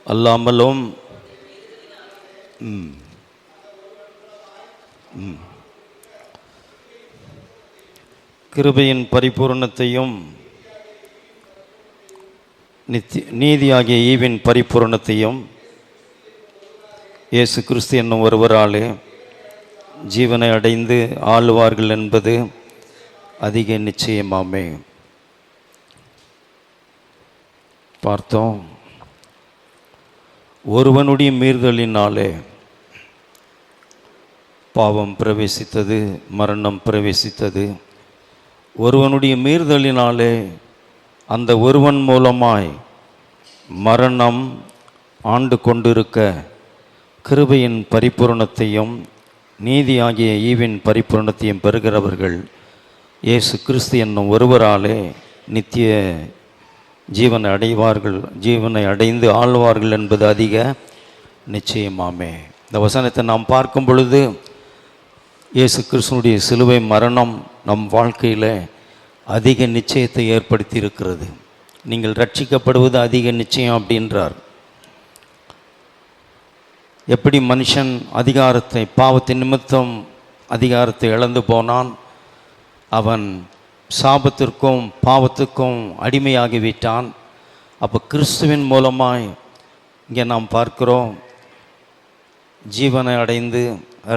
அல்லாமலும் கிருபையின் பரிபூரணத்தையும் நீதியாகிய ஈவின் பரிபூரணத்தையும் இயேசு கிறிஸ்து என்னும் ஒருவராலே ஜீவனை அடைந்து ஆளுவார்கள் என்பது அதிக நிச்சயமாமே. பார்த்தோம், ஒருவனுடைய மீறுதலினாலே பாவம் பிரவேசித்தது, மரணம் பிரவேசித்தது. ஒருவனுடைய மீறுதலினாலே அந்த ஒருவன் மூலமாய் மரணம் ஆண்டு கொண்டிருக்க கிருபையின் பரிபூரணத்தையும் நீதியாகிய ஈவின் பரிபூரணத்தையும் பெறுகிறவர்கள் இயேசு கிறிஸ்து என்னும் ஒருவராலே நித்திய ஜீவனை அடைவார்கள், ஜீவனை அடைந்து ஆழ்வார்கள் என்பது அதிக நிச்சயமாமே. இந்த வசனத்தை நாம் பார்க்கும் பொழுது இயேசு கிறிஸ்துனுடைய சிலுவை மரணம் நம் வாழ்க்கையில் அதிக நிச்சயத்தை ஏற்படுத்தி இருக்கிறது. நீங்கள் ரட்சிக்கப்படுவது அதிக நிச்சயம் அப்படின்றார். எப்படி மனுஷன் அதிகாரத்தை, பாவத்தின் நிமித்தம் அதிகாரத்தை இழந்து போனான், அவன் சாபத்திற்கும் பாவத்துக்கும் அடிமையாகிவிட்டான். அப்போ கிறிஸ்துவின் மூலமாய் இங்கே நாம் பார்க்கிறோம், ஜீவனை அடைந்து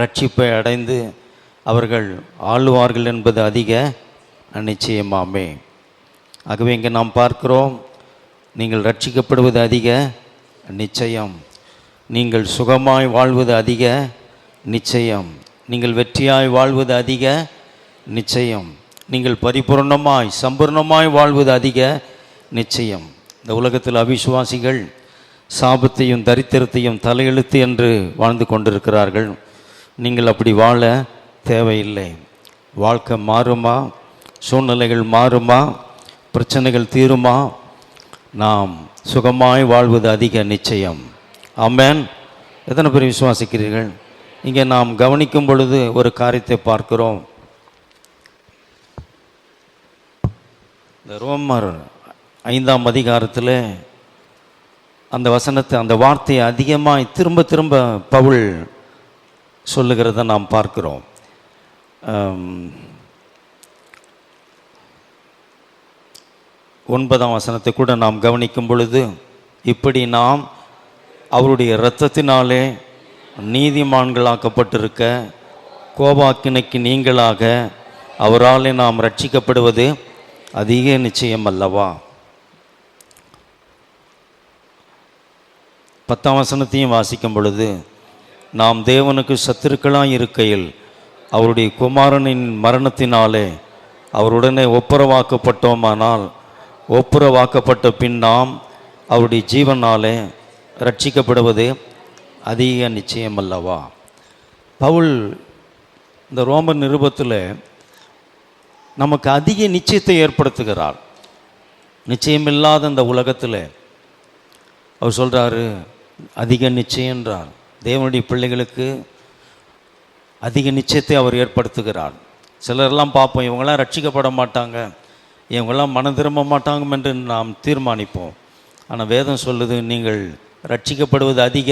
ரட்சிப்பை அடைந்து அவர்கள் ஆளுவார்கள் என்பது அதிக நிச்சயமாமே. ஆகவே இங்கே நாம் பார்க்கிறோம், நீங்கள் ரட்சிக்கப்படுவது அதிக நிச்சயம், நீங்கள் சுகமாய் வாழ்வது அதிக நிச்சயம், நீங்கள் வெற்றியாய் வாழ்வது அதிக நிச்சயம், நீங்கள் பரிபூர்ணமாய் சம்பூர்ணமாய் வாழ்வது அதிக நிச்சயம். இந்த உலகத்தில் அவிசுவாசிகள் சாபத்தையும் தரித்திரத்தையும் தலையெழுத்து என்று வாழ்ந்து கொண்டிருக்கிறார்கள். நீங்கள் அப்படி வாழ தேவையில்லை. வாழ்க்கை மாறுமா, சூழ்நிலைகள் மாறுமா, பிரச்சனைகள் தீருமா, நாம் சுகமாய் வாழ்வது அதிக நிச்சயம். ஆமென். எத்தனை பேர் விசுவாசிக்கிறீர்கள்? இங்கே நாம் கவனிக்கும் பொழுது ஒரு காரியத்தை பார்க்கிறோம். இந்த ரோமர் 5ஆம் அதிகாரத்தில் அந்த வசனத்தை, அந்த வார்த்தையை அதிகமாக திரும்ப திரும்ப பவுல் சொல்லுகிறத நாம் பார்க்கிறோம். 9ஆம் வசனத்தை கூட நாம் கவனிக்கும் பொழுது, இப்படி நாம் அவருடைய இரத்தத்தினாலே நீதிமான்களாக்கப்பட்டிருக்க கோபாக்கினைக்கு நீங்களாக அவராலே நாம் ரட்சிக்கப்படுவது அதிக நிச்சயம் அல்லவா. 10ஆம் வசனத்தையும் வாசிக்கும் பொழுது, நாம் தேவனுக்கு சத்துருக்களாய் இருக்கையில் அவருடைய குமாரனின் மரணத்தினாலே அவருடனே ஒப்புரவாக்கப்பட்டோமானால், ஒப்புரவாக்கப்பட்ட பின் நாம் அவருடைய ஜீவனாலே ரட்சிக்கப்படுவது அதிக நிச்சயம் அல்லவா. பவுல் இந்த ரோமர் நிருபத்தில் நமக்கு அதிக நிச்சயத்தை ஏற்படுத்துகிறார். நிச்சயமில்லாத இந்த உலகத்தில் அவர் சொல்கிறாரு அதிக நிச்சயன்றார். தேவனுடைய பிள்ளைகளுக்கு அதிக நிச்சயத்தை அவர் ஏற்படுத்துகிறார். சிலரெல்லாம் பார்ப்போம், இவங்களாம் ரட்சிக்கப்பட மாட்டாங்க, இவங்கெல்லாம் மனம் திரும்ப மாட்டாங்க என்று நாம் தீர்மானிப்போம். ஆனால் வேதம் சொல்லுது, நீங்கள் ரட்சிக்கப்படுவது அதிக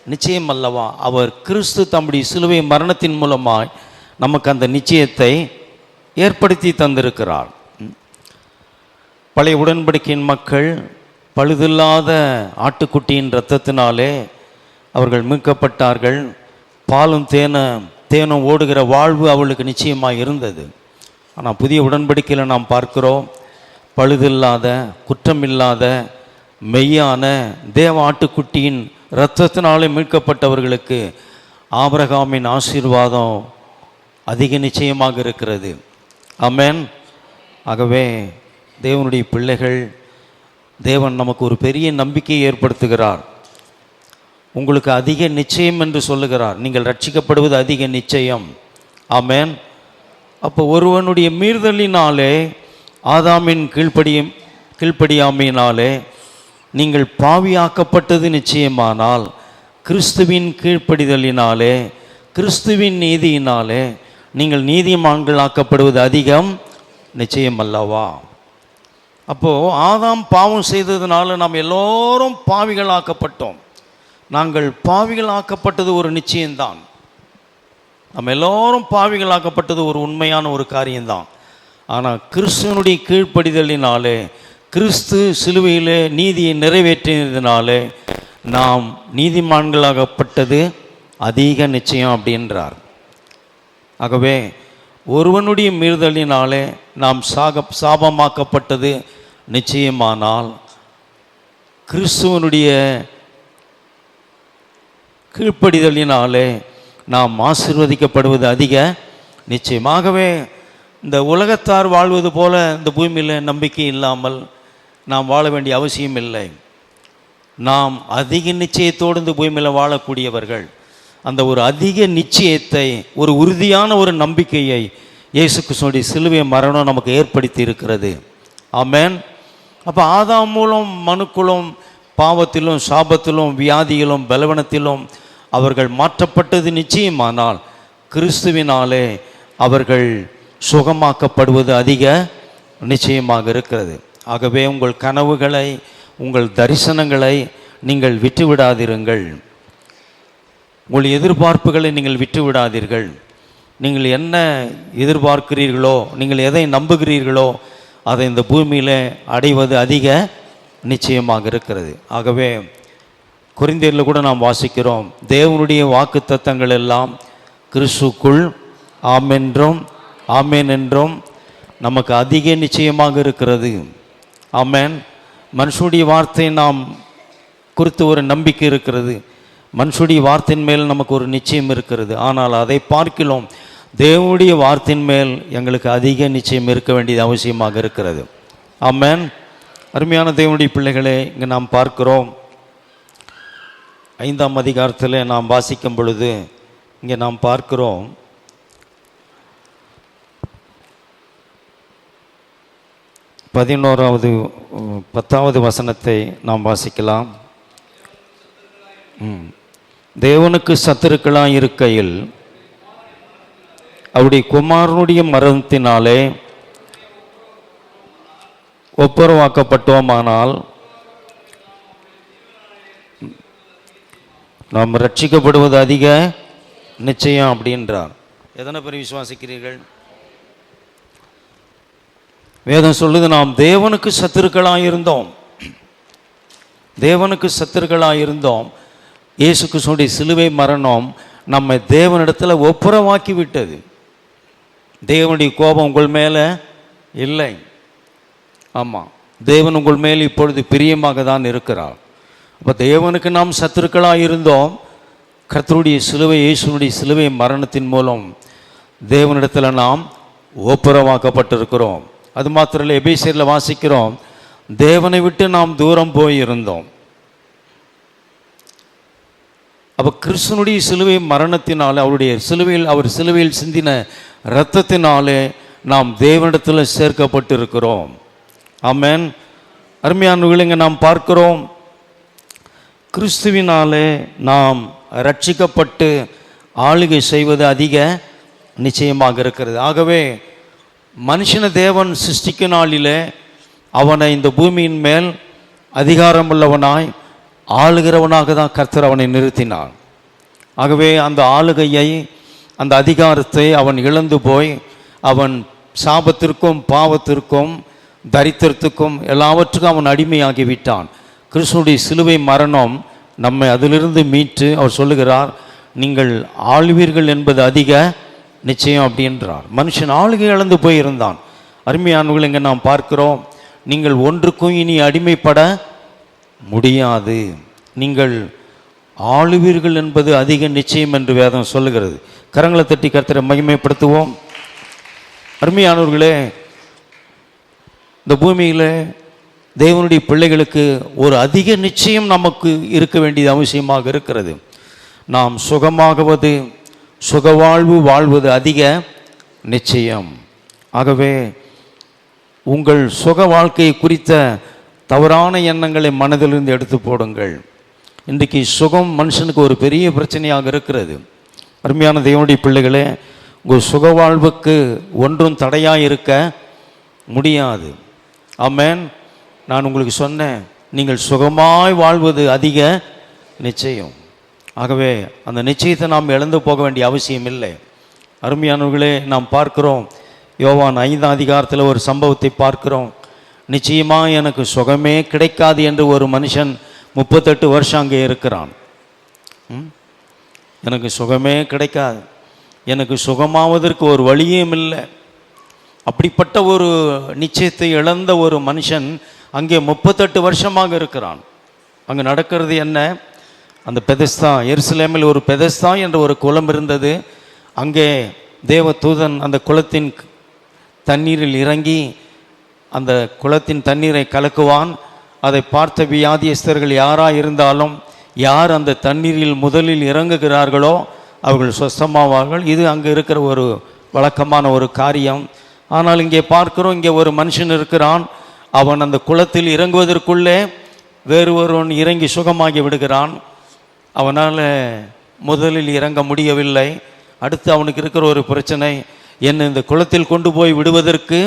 நிச்சயம் அல்லவா. அவர் கிறிஸ்து தம்முடைய சிலுவை மரணத்தின் மூலமாய் நமக்கு அந்த நிச்சயத்தை ஏற்படுத்தி தந்திருக்கிறார். பழைய உடன்படிக்கையின் மக்கள் பழுதில்லாத ஆட்டுக்குட்டியின் இரத்தத்தினாலே அவர்கள் மீட்கப்பட்டார்கள். பாலும் தேனும் ஓடுகிற வாழ்வு அவளுக்கு நிச்சயமாக இருந்தது. ஆனால் புதிய உடன்படிக்கையில் நாம் பார்க்கிறோம், பழுதில்லாத குற்றமில்லாத மெய்யான தேவ ஆட்டுக்குட்டியின் இரத்தத்தினாலே மீட்கப்பட்டவர்களுக்கு ஆபிரகாமின் ஆசீர்வாதம் அதிக நிச்சயமாக இருக்கிறது. ஆமென். ஆகவே தேவனுடைய பிள்ளைகள், தேவன் நமக்கு ஒரு பெரிய நம்பிக்கையை ஏற்படுத்துகிறார். உங்களுக்கு அதிக நிச்சயம் என்று சொல்லுகிறார். நீங்கள் ரட்சிக்கப்படுவது அதிக நிச்சயம். ஆமென். அப்போ ஒருவனுடைய மீறுதலினாலே, ஆதாமின் கீழ்ப்படியாமையினாலே நீங்கள் பாவியாக்கப்பட்டது நிச்சயமானால், கிறிஸ்துவின் கீழ்ப்படிதலினாலே, கிறிஸ்துவின் நீதியினாலே நீங்கள் நீதிமான்களாக்கப்படுவது அதிகம் நிச்சயம் அல்லவா. அப்போது ஆதாம் பாவம் செய்ததுனால நாம் எல்லோரும் பாவிகளாக்கப்பட்டோம். நாங்கள் பாவிகளாக்கப்பட்டது ஒரு நிச்சயம்தான். நம்ம எல்லோரும் பாவிகளாக்கப்பட்டது ஒரு உண்மையான ஒரு காரியம்தான். ஆனால் கிறிஸ்துவனுடைய கீழ்ப்படிதலினாலே, கிறிஸ்து சிலுவையிலே நீதியை நிறைவேற்றினதினாலே நாம் நீதிமான்களாகப்பட்டது அதிக நிச்சயம் அப்படின்றார். ஆகவே ஒருவனுடைய மீறுதலினாலே நாம் சாபமாக்கப்பட்டது நிச்சயமானால், கிறிஸ்துவனுடைய கீழ்ப்படிதலினாலே நாம் ஆசீர்வதிக்கப்படுவது அதிக நிச்சயமாகவே. இந்த உலகத்தார் வாழ்வது போல இந்த பூமியில் நம்பிக்கை இல்லாமல் நாம் வாழ வேண்டிய அவசியம் இல்லை. நாம் அதிக நிச்சயத்தோடு இந்த பூமியில் வாழக்கூடியவர்கள். அந்த ஒரு அதிக நிச்சயத்தை, ஒரு உறுதியான ஒரு நம்பிக்கையை இயேசு கிறிஸ்துவின் சிலுவை மரணம் நமக்கு ஏற்படுத்தி இருக்கிறது. ஆமென். அப்போ ஆதாம் மூலம் மனுக்குலம் பாவத்திலும் சாபத்திலும் வியாதியிலும் பலவீனத்திலும் அவர்கள் மாற்றப்பட்டது நிச்சயமானால், கிறிஸ்துவினாலே அவர்கள் சுகமாக்கப்படுவது அதிக நிச்சயமாக இருக்கிறது. ஆகவே உங்கள் கனவுகளை, உங்கள் தரிசனங்களை நீங்கள் விட்டுவிடாதிருங்கள். உங்கள் எதிர்பார்ப்புகளை நீங்கள் விட்டுவிடாதீர்கள். நீங்கள் என்ன எதிர்பார்க்கிறீர்களோ, நீங்கள் எதை நம்புகிறீர்களோ அதை இந்த பூமியில் அடைவது அதிக நிச்சயமாக இருக்கிறது. ஆகவே கொரிந்தியரில் கூட நாம் வாசிக்கிறோம், தேவனுடைய வாக்கு தத்தங்கள் எல்லாம் கிறிஸ்துக்குள் ஆமென்றும் ஆமேன் என்றும் நமக்கு அதிக நிச்சயமாக இருக்கிறது. ஆமேன். மனுஷனுடைய வார்த்தை நாம் குறித்து ஒரு நம்பிக்கை இருக்கிறது, மனுஷனுடைய வார்த்தையின் மேல் நமக்கு ஒரு நிச்சயம் இருக்கிறது. ஆனால் அதை பார்க்கிறோம், தேவனுடைய வார்த்தையின் மேல் எங்களுக்கு அதிக நிச்சயம் இருக்க வேண்டியது அவசியமாக இருக்கிறது. ஆமென். அருமையான தேவனுடைய பிள்ளைகளே, இங்கே நாம் பார்க்கிறோம் 5ஆம் அதிகாரத்தில் நாம் வாசிக்கும் பொழுது இங்கே நாம் பார்க்கிறோம், 10வது வசனத்தை நாம் வாசிக்கலாம். தேவனுக்கு சத்துருக்களாய் இருக்கையில் அவருடைய குமாரனுடைய மரணத்தினாலே ஒப்புரவாக்கப்பட்டோமானால் நாம் ரட்சிக்கப்படுவது அதிக நிச்சயம் அப்படின்றார். எதனை பெரிய விசுவாசிக்கிறீர்கள்? வேதம் சொல்லுது, நாம் தேவனுக்கு சத்துருக்களாக இருந்தோம். தேவனுக்கு சத்துருக்களாக இருந்தோம். இயேசு கிறிஸ்துவின் சிலுவை மரணம் நம்மை தேவனிடத்தில் ஒப்புரவாக்கி விட்டது. தேவனுடைய கோபம் உங்கள் மேலே இல்லை. ஆமாம், தேவன் உங்கள் மேல் இப்பொழுது பிரியமாக தான் இருக்கிறார். அப்போ தேவனுக்கு நாம் சத்துருக்களாக இருந்தோம். கர்த்தருடைய சிலுவை, இயேசுனுடைய சிலுவை மரணத்தின் மூலம் தேவனிடத்தில் நாம் ஒப்புரவாக்கப்பட்டிருக்கிறோம். அது மாத்திரம் இல்லை, எபேசியரில் வாசிக்கிறோம், தேவனை விட்டு நாம் தூரம் போய் இருந்தோம். அப்போ கிறிஸ்துனுடைய சிலுவை மரணத்தினாலே, அவருடைய சிலுவையில், அவர் சிலுவையில் சிந்தின இரத்தத்தினாலே நாம் தேவனிடத்தில் சேர்க்கப்பட்டிருக்கிறோம். ஆமென். அருமையானவர்களே, இங்கே நாம் பார்க்கிறோம், கிறிஸ்துவினாலே நாம் ரட்சிக்கப்பட்டு ஆளுகை செய்வது அதிக நிச்சயமாக இருக்கிறது. ஆகவே மனுஷன தேவன் சிருஷ்டிக்கும் நாளிலே அவனை இந்த பூமியின் மேல் அதிகாரமுள்ளவனாய் ஆளுகிறவனாக தான் கர்த்தர் அவனை நிறுத்தினான். ஆகவே அந்த ஆளுகையை, அந்த அதிகாரத்தை அவன் இழந்து போய் அவன் சாபத்திற்கும் பாவத்திற்கும் தரித்திரத்துக்கும் எல்லாவற்றுக்கும் அவன் அடிமையாகிவிட்டான். கிறிஸ்துவுடைய சிலுவை மரணம் நம்மை அதிலிருந்து மீட்டு அவர் சொல்லுகிறார், நீங்கள் ஆளுவீர்கள் என்பது அதிக நிச்சயம் அப்படின்றார். மனுஷன் ஆளுகை இழந்து போயிருந்தான். அருமையானவர்கள், இங்கே நாம் பார்க்கிறோம், நீங்கள் ஒன்றுக்கும் இனி அடிமைப்பட முடியாது, நீங்கள் ஆளுவீர்கள் என்பது அதிக நிச்சயம் என்று வேதம் சொல்லுகிறது. கரங்களை தட்டி கர்த்தரை மகிமைப்படுத்துவோம். அருமையானவர்களே, இந்த பூமியில் தேவனுடைய பிள்ளைகளுக்கு ஒரு அதிக நிச்சயம் நமக்கு இருக்க வேண்டியது அவசியமாக இருக்கிறது. நாம் சுகமாகுவது, சுகவாழ்வு வாழ்வது அதிக நிச்சயம். ஆகவே உங்கள் சுக வாழ்க்கை குறித்த தவறான எண்ணங்களை மனதிலிருந்து எடுத்து போடுங்கள். இன்றைக்கு சுகம் மனுஷனுக்கு ஒரு பெரிய பிரச்சனையாக இருக்கிறது. அருமையான தேவனுடைய பிள்ளைகளே, உங்கள் சுக வாழ்வுக்கு ஒன்றும் தடையாக இருக்க முடியாது. ஆமென். நான் உங்களுக்கு சொன்னேன், நீங்கள் சுகமாய் வாழ்வது அதிக நிச்சயம். ஆகவே அந்த நிச்சயத்தை நாம் இழந்து போக வேண்டிய அவசியம் இல்லை. அருமையானவர்களே, நாம் பார்க்கிறோம், யோவான் 5ஆம் அதிகாரத்தில் ஒரு சம்பவத்தை பார்க்கிறோம். நிச்சயமாக எனக்கு சுகமே கிடைக்காது என்று ஒரு மனுஷன் 38 வருஷம் அங்கே இருக்கிறான். எனக்கு சுகமே கிடைக்காது, எனக்கு சுகமாவதற்கு ஒரு வழியும் இல்லை. அப்படிப்பட்ட ஒரு நிச்சயத்தை இழந்த ஒரு மனுஷன் அங்கே 38 வருஷமாக இருக்கிறான். அங்கே நடக்கிறது என்ன? அந்த பெதஸ்தா, எருசலேமில் ஒரு பெதஸ்தா என்ற ஒரு குளம் இருந்தது. அங்கே தேவ தூதன் அந்த குளத்தின் தண்ணீரில் இறங்கி அந்த குளத்தின் தண்ணீரை கலக்குவான். அதை பார்த்த வியாதியஸ்தர்கள் யாராக இருந்தாலும், யார் அந்த தண்ணீரில் முதலில் இறங்குகிறார்களோ அவர்கள் சொஸ்தமாவார்கள். இது அங்கே இருக்கிற ஒரு வழக்கமான ஒரு காரியம். ஆனால் இங்கே பார்க்கிறோம், இங்கே ஒரு மனுஷன் இருக்கிறான். அவன் அந்த குளத்தில் இறங்குவதற்குள்ளே வேறு ஒருவன் இறங்கி சுகமாகி விடுகிறான். அவனால் முதலில் இறங்க முடியவில்லை. அடுத்து அவனுக்கு இருக்கிற ஒரு பிரச்சனை, என்னை இந்த குளத்தில் கொண்டு போய் விடுவதற்கு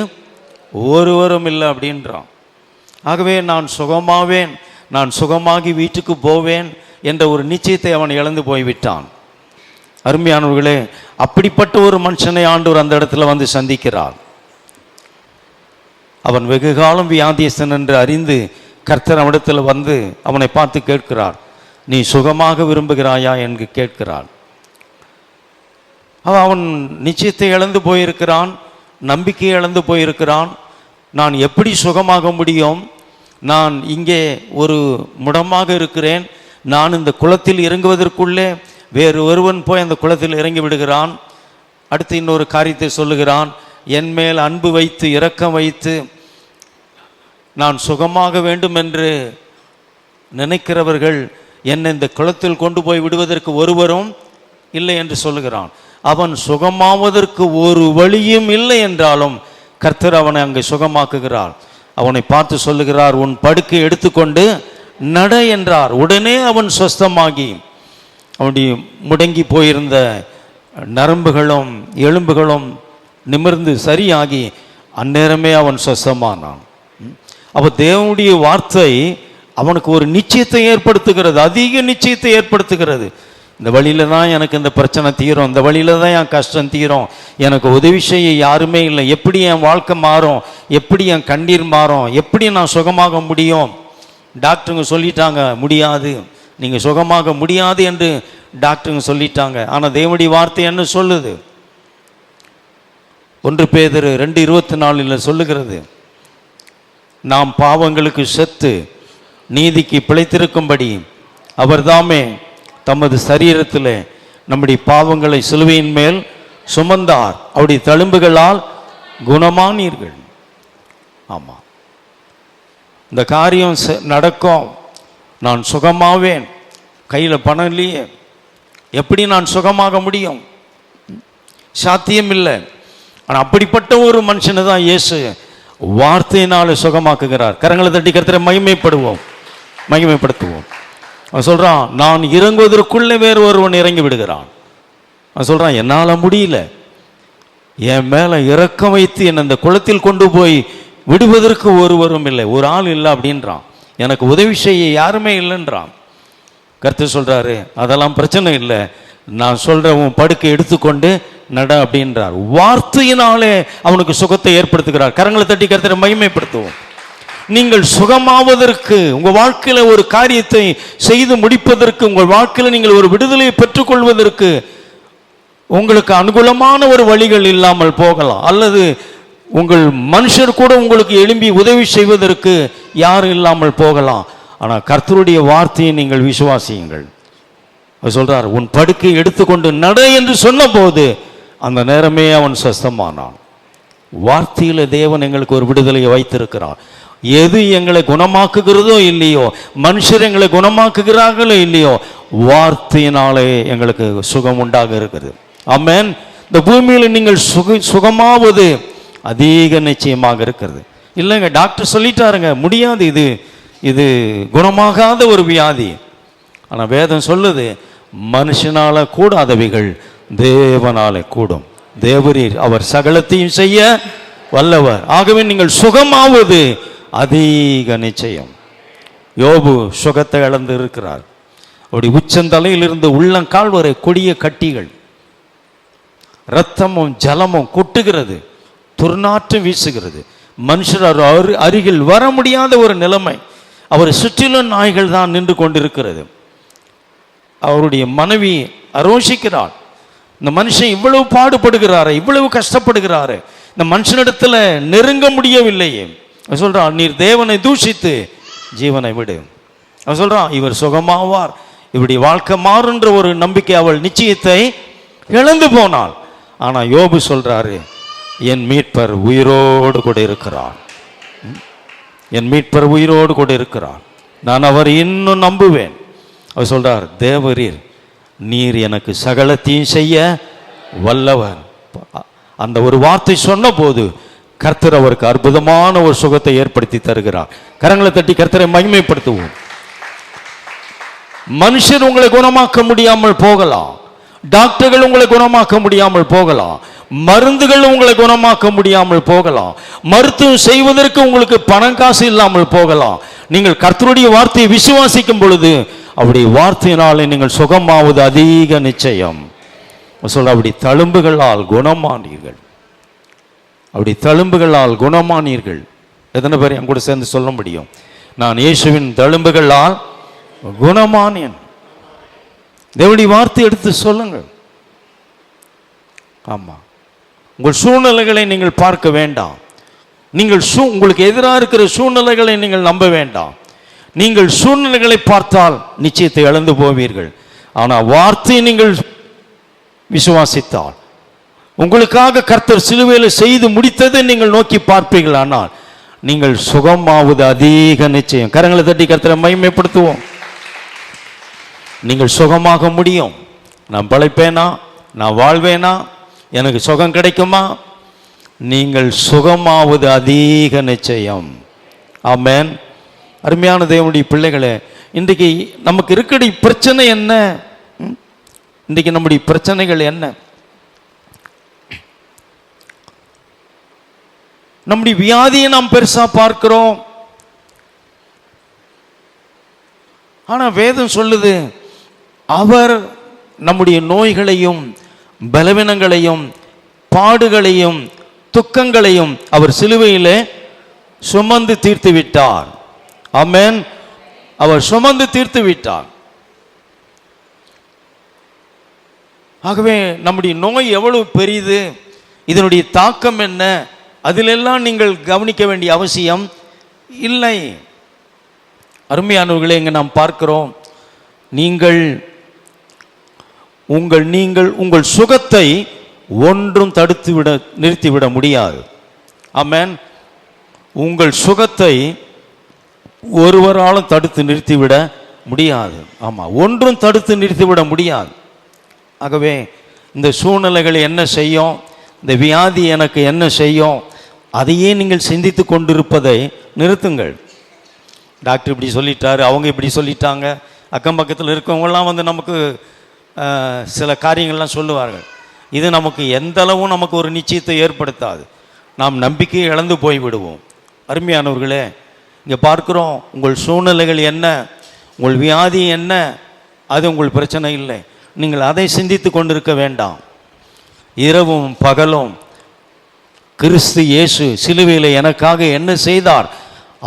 ஒருவரும் இல்லை அப்படின்றான். ஆகவே நான் சுகமாவேன், நான் சுகமாகி வீட்டுக்கு போவேன் என்ற ஒரு நிச்சயத்தை அவன் இழந்து போய்விட்டான். அருமையானவர்களே, அப்படிப்பட்ட ஒரு மனுஷனை ஆண்டவர் அந்த இடத்துல வந்து சந்திக்கிறார். அவன் வெகு காலம் வியாதியஸ்தன் என்று அறிந்து கர்த்தர் அவனிடத்தில் வந்து அவனை பார்த்து கேட்கிறார், நீ சுகமாக விரும்புகிறாயா என்று கேட்கிறான். அவன் நிச்சயத்தை இழந்து போயிருக்கிறான், நம்பிக்கையை இழந்து போயிருக்கிறான். நான் எப்படி சுகமாக முடியும்? நான் இங்கே ஒரு முடமாக இருக்கிறேன். நான் இந்த குளத்தில் இறங்குவதற்குள்ளே வேறு ஒருவன் போய் அந்த குளத்தில் இறங்கி விடுகிறான். அடுத்து இன்னொரு காரியத்தை சொல்லுகிறான், என் மேல் அன்பு வைத்து இரக்கம் வைத்து நான் சுகமாக வேண்டும் என்று நினைக்கிறவர்கள் என்னை இந்த குளத்தில் கொண்டு போய் விடுவதற்கு ஒருவரும் இல்லை என்று சொல்லுகிறான். அவன் சுகமாவதற்கு ஒரு வழியும் இல்லை என்றாலும் கர்த்தர் அவனை அங்கே சுகமாக்குகிறார். அவனை பார்த்து சொல்லுகிறார், உன் படுக்கை எடுத்துக்கொண்டு நட என்றார். உடனே அவன் சொஸ்தமாகி அவனுடைய முடங்கி போயிருந்த நரம்புகளும் எலும்புகளும் நிமிர்ந்து சரியாகி அந்நேரமே அவன் சொஸ்தமானான். அப்போ தேவனுடைய வார்த்தை அவனுக்கு ஒரு நிச்சயத்தை ஏற்படுத்துகிறது, அதிக நிச்சயத்தை ஏற்படுத்துகிறது. இந்த வழியில தான் எனக்கு இந்த பிரச்சனை தீரும், இந்த வழியில தான் என் கஷ்டம் தீரும், எனக்கு உதவி செய்ய யாருமே இல்லை, எப்படி என் வாழ்க்கை மாறும், எப்படி என் கண்ணீர் மாறும், எப்படி நான் சுகமாக முடியும்? டாக்டருங்க சொல்லிட்டாங்க முடியாது, நீங்கள் சுகமாக முடியாது என்று டாக்டருங்க சொல்லிட்டாங்க. ஆனால் தேவனுடைய வார்த்தை என்ன சொல்லுது? 1 பேதுரு 2:24 சொல்லுகிறது, நாம் பாவங்களுக்கு செத்து நீதிக்கு பிழைத்திருக்கும்படி அவர்தாமே தமது சரீரத்தில் நம்முடைய பாவங்களை சிலுவையின் மேல் சுமந்தார், அவருடைய தழும்புகளால் குணமானீர்கள். ஆமாம், இந்த காரியம் நடக்கும், நான் சுகமாவேன். கையில் பணம் இல்லையே, எப்படி நான் சுகமாக முடியும்? சாத்தியம் இல்லை. ஆனால் அப்படிப்பட்ட ஒரு மனுஷனை தான் இயேசு வார்த்தையினால சுகமாக்குகிறார். கரங்களை தட்டி கர்த்தரை மகிமைப்படுத்துவோம். அவன் சொல்றான், நான் இறங்குவதற்குள்ளே வேறு ஒருவன் இறங்கி விடுகிறான். அவன் சொல்றான், என்னால் முடியல, என் மேல இரக்கம் வைத்து என்னை இந்த குளத்தில் கொண்டு போய் விடுவதற்கு ஒருவரும் இல்லை, ஒரு ஆள் இல்லை அப்படின்றான். எனக்கு உதவி செய்ய யாருமே இல்லைன்றான். கர்த்தர் சொல்றாரு, அதெல்லாம் பிரச்சனை இல்லை, நான் சொல்ற உன் படுக்கை எடுத்துக்கொண்டு நட அப்படின்றார். வார்த்தையினாலே அவனுக்கு சுகத்தை ஏற்படுத்துகிறார். கரங்களை தட்டி கர்த்தரை மகிமைப்படுத்துவோம். நீங்கள் சுகமாவதற்கு, உங்கள் வாழ்க்கையில் ஒரு காரியத்தை செய்து முடிப்பதற்கு, உங்கள் வாழ்க்கையில் நீங்கள் ஒரு விடுதலையை பெற்றுக்கொள்வதற்கு உங்களுக்கு அனுகூலமான ஒரு வழிகள் இல்லாமல் போகலாம், அல்லது உங்கள் மனுஷர் கூட உங்களுக்கு எழும்பி உதவி செய்வதற்கு யாரும் இல்லாமல் போகலாம். ஆனால் கர்த்தருடைய வார்த்தையை நீங்கள் விசுவாசியுங்கள். சொல்றார், உன் படுக்கை எடுத்துக்கொண்டு நட என்று சொன்ன போது அந்த நேரமே அவன் சொஸ்தமானான். வார்த்தையில தேவன் எங்களுக்கு ஒரு விடுதலையை வைத்திருக்கிறார். எது எங்களை குணமாக்குகிறதோ இல்லையோ, மனுஷர் எங்களை குணமாக்குகிறார்களோ இல்லையோ, வார்த்தையினாலே எங்களுக்கு சுகம் உண்டாக இருக்குது. ஆமென். இந்த பூமியில் நீங்கள் சுகமாவது அதிக நிச்சயமாக இருக்கிறது. இல்லைங்க, டாக்டர் சொல்லிட்டாருங்க முடியாது, இது குணமாகாத ஒரு வியாதி. ஆனால் வேதம் சொல்லுது, மனுஷனால கூடாதவைகள் தேவனாலே கூடும். தேவரீர் அவர் சகலத்தையும் செய்ய வல்லவர். ஆகவே நீங்கள் சுகமாவது அதிக நிச்சயம். யோபு சுகத்தை இழந்து இருக்கிறார். அப்படி உச்சந்தலையிலிருந்து உள்ளங்கால் வரை கொடிய கட்டிகள், இரத்தமும் ஜலமும் கொட்டுகிறது, துர்நாற்றம் வீசுகிறது. மனுஷர் அருகில் வர முடியாத ஒரு நிலைமை. அவர் சுற்றிலும் நாய்கள் தான் நின்று கொண்டிருக்கிறது. அவருடைய மனைவி அரோசிக்கிறாள். இந்த மனுஷன் இவ்வளவு பாடுபடுகிறாரு, இவ்வளவு கஷ்டப்படுகிறாரு, இந்த மனுஷனிடத்துல நெருங்க முடியவில்லையே. அவன் சொல்றான், நீர் தேவனை தூஷித்து ஜீவனை விடு. அவன் சொல்றான், இவர் சுகமாவார், இவருடைய வாழ்க்கை மாறுன்ற ஒரு நம்பிக்கை அவள் நிச்சயத்தை இழந்து போனாள். ஆனா யோபு சொல்றாரு, என் மீட்பர் உயிரோடு கூட இருக்கிறார், என் மீட்பர் உயிரோடு கூட இருக்கிறார், நான் அவர் இன்னும் நம்புவேன். அவர் சொல்றார், தேவரீர் நீர் எனக்கு சகலத்தையும் செய்ய வல்லவர். அந்த ஒரு வார்த்தை சொன்ன போது கர்த்தர் அவருக்கு அற்புதமான ஒரு சுகத்தை ஏற்படுத்தி தருகிறார். கரங்களை தட்டி கர்த்தரை மகிமைப்படுத்துவோம். மனுஷர் உங்களை குணமாக்க முடியாமல் போகலாம், டாக்டர்கள் உங்களை குணமாக்க முடியாமல் போகலாம், மருந்துகள் உங்களை குணமாக்க முடியாமல் போகலாம், மருத்துவம் செய்வதற்கு உங்களுக்கு பணம் காசு இல்லாமல் போகலாம். நீங்கள் கர்த்தருடைய வார்த்தையை விசுவாசிக்கும் பொழுது அவருடைய வார்த்தையினாலே நீங்கள் சுகமாவது அதிக நிச்சயம். சொல்ல, அப்படி தழும்புகளால் குணமானீர்கள், அப்படி தழும்புகளால் குணமானீர்கள். எத்தனை பேர் என் கூட சேர்ந்து சொல்ல முடியும்? நான் இயேசுவின் தழும்புகளால் குணமானேன். தேவனுடைய வார்த்தை எடுத்து சொல்லுங்கள். ஆமா, உங்கள் சூழ்நிலைகளை நீங்கள் பார்க்க வேண்டாம். நீங்கள் உங்களுக்கு எதிராக இருக்கிற சூழ்நிலைகளை நீங்கள் நம்ப வேண்டாம். நீங்கள் சூழ்நிலைகளை பார்த்தால் நிச்சயத்தை இழந்து போவீர்கள். ஆனால் வார்த்தையை நீங்கள் விசுவாசித்தால், உங்களுக்காக கர்த்தர் சிலுவையில் செய்து முடித்ததை நீங்கள் நோக்கி பார்ப்பீர்கள், ஆனால் நீங்கள் சுகமாவது அதிக நிச்சயம். கரங்களை தட்டி கர்த்தரை மகிமைப்படுத்துவோம். நீங்கள் சுகமாக முடியும். நான் பிழைப்பேனா, நான் வாழ்வேனா, எனக்கு சுகம் கிடைக்குமா? நீங்கள் சுகமாவது அதிக நிச்சயம். ஆமென். அருமையான தேவனுடைய பிள்ளைகளே, இன்றைக்கு நமக்கு இருக்கிற பிரச்சனை என்ன? இன்றைக்கு நம்முடைய பிரச்சனைகள் என்ன? நம்முடைய வியாதியை நாம் பெருசா பார்க்கிறோம். ஆனா வேதம் சொல்லுது, அவர் நம்முடைய நோய்களையும் பலவீனங்களையும் பாடுகளையும் துக்கங்களையும் அவர் சிலுவையிலே சுமந்து தீர்த்து விட்டார். ஆமென். அவர் சுமந்து தீர்த்து விட்டார். ஆகவே நம்முடைய நோய் எவ்வளவு பெரியது, இதனுடைய தாக்கம் என்ன, அதிலெல்லாம் நீங்கள் கவனிக்க வேண்டிய அவசியம் இல்லை. அருமையானவர்களே, இங்கே நாம் பார்க்கிறோம், நீங்கள் உங்கள் சுகத்தை ஒன்றும் தடுத்துவிட நிறுத்திவிட முடியாது. ஆமென். உங்கள் சுகத்தை ஒருவராலும் தடுத்து நிறுத்திவிட முடியாது. ஆமாம், ஒன்றும் தடுத்து நிறுத்திவிட முடியாது. ஆகவே இந்த சூழ்நிலைகள் என்ன செய்யும், இந்த வியாதி எனக்கு என்ன செய்யும், அதையே நீங்கள் சிந்தித்து கொண்டிருப்பதை நிறுத்துங்கள். டாக்டர் இப்படி சொல்லிட்டாரு, அவங்க இப்படி சொல்லிட்டாங்க, அக்கம் பக்கத்தில் இருக்கவங்கெல்லாம் வந்து நமக்கு சில காரியங்கள்லாம் சொல்லுவார்கள். இது நமக்கு எந்த அளவும் நமக்கு ஒரு நிச்சயத்தை ஏற்படுத்தாது. நாம் நம்பிக்கையை இழந்து போய்விடுவோம். அருமையானவர்களே, இங்கே பார்க்குறோம், உங்கள் சூழ்நிலைகள் என்ன, உங்கள் வியாதி என்ன, அது உங்கள் பிரச்சனை இல்லை. நீங்கள் அதை சிந்தித்து கொண்டிருக்க வேண்டாம். இரவும் பகலும் கிறிஸ்து இயேசு சிலுவையில் எனக்காக என்ன செய்தார்,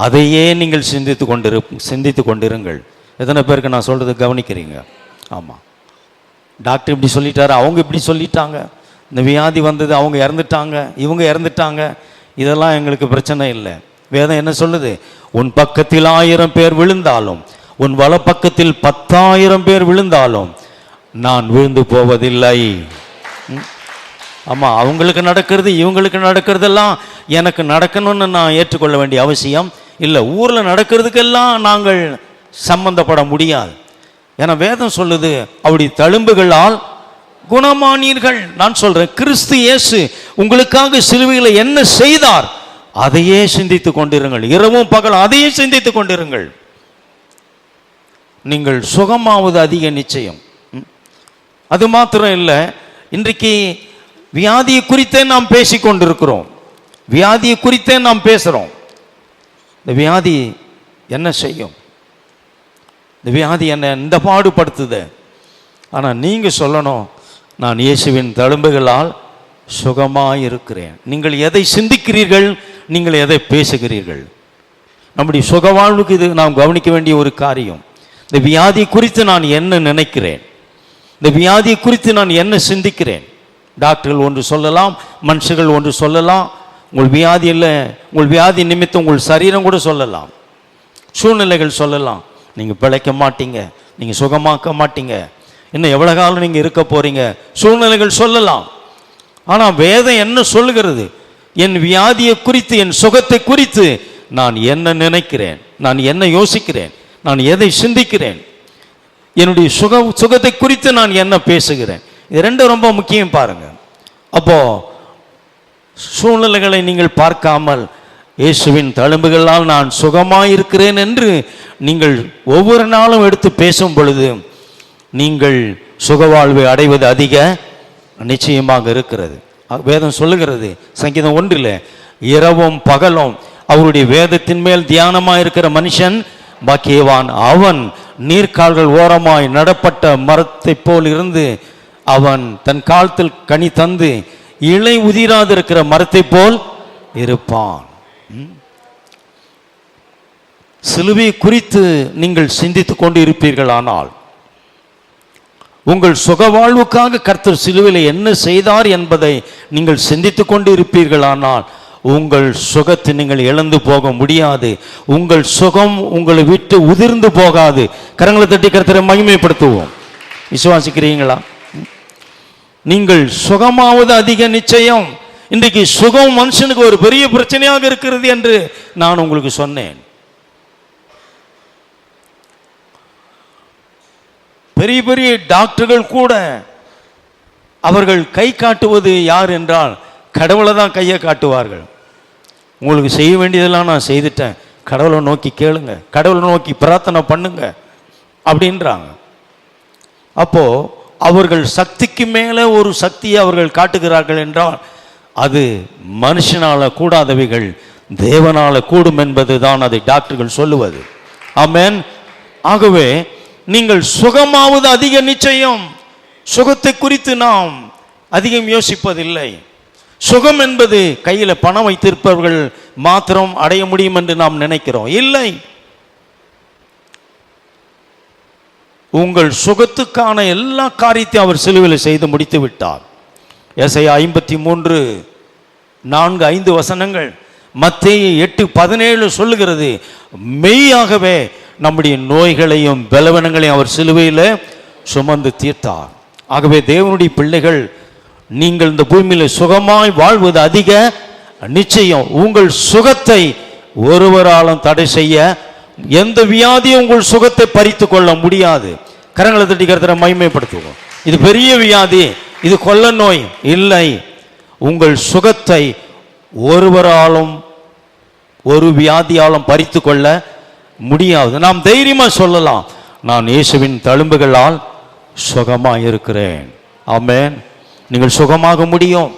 அதையே நீங்கள் சிந்தித்து கொண்டிருங்கள். எத்தனை பேருக்கு நான் சொல்கிறது கவனிக்கிறீங்க? ஆமாம், டாக்டர் இப்படி சொல்லிட்டாரு, அவங்க இப்படி சொல்லிட்டாங்க, இந்த வியாதி வந்தது, அவங்க இறந்துட்டாங்க, இவங்க இறந்துட்டாங்க, இதெல்லாம் எங்களுக்கு பிரச்சனை இல்லை. வேதம் என்ன சொல்லுது? உன் பக்கத்தில் 1000 பேர் விழுந்தாலும், உன் வலப்பக்கத்தில் 10,000 பேர் விழுந்தாலும் நான் விழுந்து போவதில்லை. ஆமாம், அவங்களுக்கு நடக்கிறது இவங்களுக்கு நடக்கிறதெல்லாம் எனக்கு நடக்கணும்னு நான் ஏற்றுக்கொள்ள வேண்டிய அவசியம் இல்லை. ஊரில் நடக்கிறதுக்கெல்லாம் நாங்கள் சம்பந்தப்பட முடியாது. ஏன்னா வேதம் சொல்லுது, அப்படி தழும்புகளால் குணமானீர்கள். நான் சொல்றேன், கிறிஸ்து இயேசு உங்களுக்காக சிலுவையில் என்ன செய்தார், அதையே சிந்தித்து கொண்டிருங்கள். இரவும் பகல் அதையே சிந்தித்து கொண்டிருங்கள். நீங்கள் சுகமாவது அதிக நிச்சயம். அது மாத்திரம் இல்லை, இன்றைக்கு வியாதியை குறித்தே நாம் பேசிக்கொண்டிருக்கிறோம், வியாதியை குறித்தே நாம் பேசுகிறோம். இந்த வியாதி என்ன செய்யும்? இந்த வியாதி என்ன இந்த பாடுபடுத்துது. ஆனால் நீங்கள் சொல்லணும், நான் இயேசுவின் தழும்புகளால் சுகமாக இருக்கிறேன். நீங்கள் எதை சிந்திக்கிறீர்கள், நீங்கள் எதை பேசுகிறீர்கள்? நம்முடைய சுக வாழ்வுக்கு இது நாம் கவனிக்க வேண்டிய ஒரு காரியம். இந்த வியாதி குறித்து நான் என்ன நினைக்கிறேன், இந்த வியாதி குறித்து நான் என்ன சிந்திக்கிறேன். டாக்டர்கள் ஒன்று சொல்லலாம், மனுஷர்கள் ஒன்று சொல்லலாம், உங்கள் வியாதி இல்லை, உங்கள் வியாதி நிமித்தம் உங்கள் சரீரம் கூட சொல்லலாம், சூழ்நிலைகள் சொல்லலாம், நீங்கள் பிழைக்க மாட்டீங்க, நீங்கள் சுகமாக்க மாட்டீங்க, இன்னும் எவ்வளோ காலம் நீங்கள் இருக்க போகிறீங்க, சூழ்நிலைகள் சொல்லலாம். ஆனால் வேதம் என்ன சொல்லுகிறது? என் வியாதியை குறித்து, என் சுகத்தை குறித்து நான் என்ன நினைக்கிறேன், நான் என்ன யோசிக்கிறேன், நான் எதை சிந்திக்கிறேன், என்னுடைய சுகத்தை குறித்து நான் என்ன பேசுகிறேன், இது ரெண்டும் ரொம்ப முக்கியம் பாருங்க. அப்போ சூழ்நிலைகளை நீங்கள் பார்க்காமல் இயேசுவின் தழும்புகளால் நான் சுகமாயிருக்கிறேன் என்று நீங்கள் ஒவ்வொரு நாளும் எடுத்து பேசும் பொழுது நீங்கள் சுகவாழ்வை அடைவது அதிக நிச்சயமாக இருக்கிறது. வேதம் சொல்லுகிறது சங்கீதம் 1 இரவும் பகலும் அவருடைய வேதத்தின் மேல் தியானமாக இருக்கிற மனுஷன் பாக்கியவான். அவன் நீர்க்கால்கள் ஓரமாய் நடப்பட்ட மரத்தை போல் இருந்து அவன் தன் காலத்தில் கனி தந்து இலை உதிராது இருக்கிற மரத்தை போல் இருப்பான். சிலுவை குறித்து நீங்கள் சிந்தித்துக் கொண்டு இருப்பீர்களானால், உங்கள் சுக வாழ்வுக்காக கர்த்தர் சிலுவையில் என்ன செய்தார் என்பதை நீங்கள் சிந்தித்துக் கொண்டு இருப்பீர்களானால், உங்கள் சுகத்தை நீங்கள் இழந்து போக முடியாது. உங்கள் சுகம் உங்களை விட்டு உதிர்ந்து போகாது. கரங்களை தட்டி கர்த்தரை மகிமைப்படுத்துவோம். விசுவாசிக்கிறீங்களா? நீங்கள் சுகமாவது அதிக நிச்சயம். இன்றைக்கு சுகம் மனுஷனுக்கு ஒரு பெரிய பிரச்சனையாக இருக்கிறது என்று நான் உங்களுக்கு சொன்னேன். பெரிய பெரிய டாக்டர்கள் கூட அவர்கள் கை காட்டுவது யார் என்றால் கடவுளை தான் கையை காட்டுவார்கள். உங்களுக்கு செய்ய வேண்டியதெல்லாம் நான் செய்துட்டேன், கடவுளை நோக்கி கேளுங்க, கடவுளை நோக்கி பிரார்த்தனை பண்ணுங்க அப்படின்றாங்க. அப்போ அவர்கள் சக்திக்கு மேலே ஒரு சக்தியை அவர்கள் காட்டுகிறார்கள் என்றால் அது மனுஷனால கூடாதவைகள் தேவனால கூடும் என்பது தான் அதை டாக்டர்கள் சொல்லுவது. ஆமென். ஆகவே நீங்கள் சுகமாவது அதிக நிச்சயம். சுகத்தை குறித்து நாம் அதிகம் யோசிப்பதில்லை. சுகம் என்பது கையில் பணம் வைத்திருப்பவர்கள் மாத்திரம் அடைய முடியும் என்று நாம் நினைக்கிறோம். இல்லை, உங்கள் சுகத்துக்கான எல்லா காரியத்தையும் அவர் சிலுவையில் செய்து முடித்து விட்டார். ஏசாயா 53:4-5 வசனங்கள், மத்தேயு 8:17 சொல்லுகிறது, மெய்யாகவே நம்முடைய நோய்களையும் பலவீனங்களையும் அவர் சிலுவையில் சுமந்து தீர்த்தார். ஆகவே தேவனுடைய பிள்ளைகள், நீங்கள் இந்த பூமியில் சுகமாய் வாழ்வது அதிக நிச்சயம். உங்கள் சுகத்தை ஒருவராலும் தடை செய்ய எந்த வியாதியும் உங்கள் சுகத்தை பறித்து கொள்ள முடியாது. கரங்களை தட்டி கர்த்தரை மகிமைப்படுத்துவோம். இது பெரிய வியாதி, இது கொள்ள நோய் இல்லை. உங்கள் சுகத்தை ஒருவராலும் ஒரு வியாதியாலும் பறித்து கொள்ள முடியாது. நாம் தைரியமா சொல்லலாம், நான் இயேசுவின் தழும்புகளால் சுகமாக இருக்கிறேன். ஆமென். நீங்கள் சுகமாக முடியும்.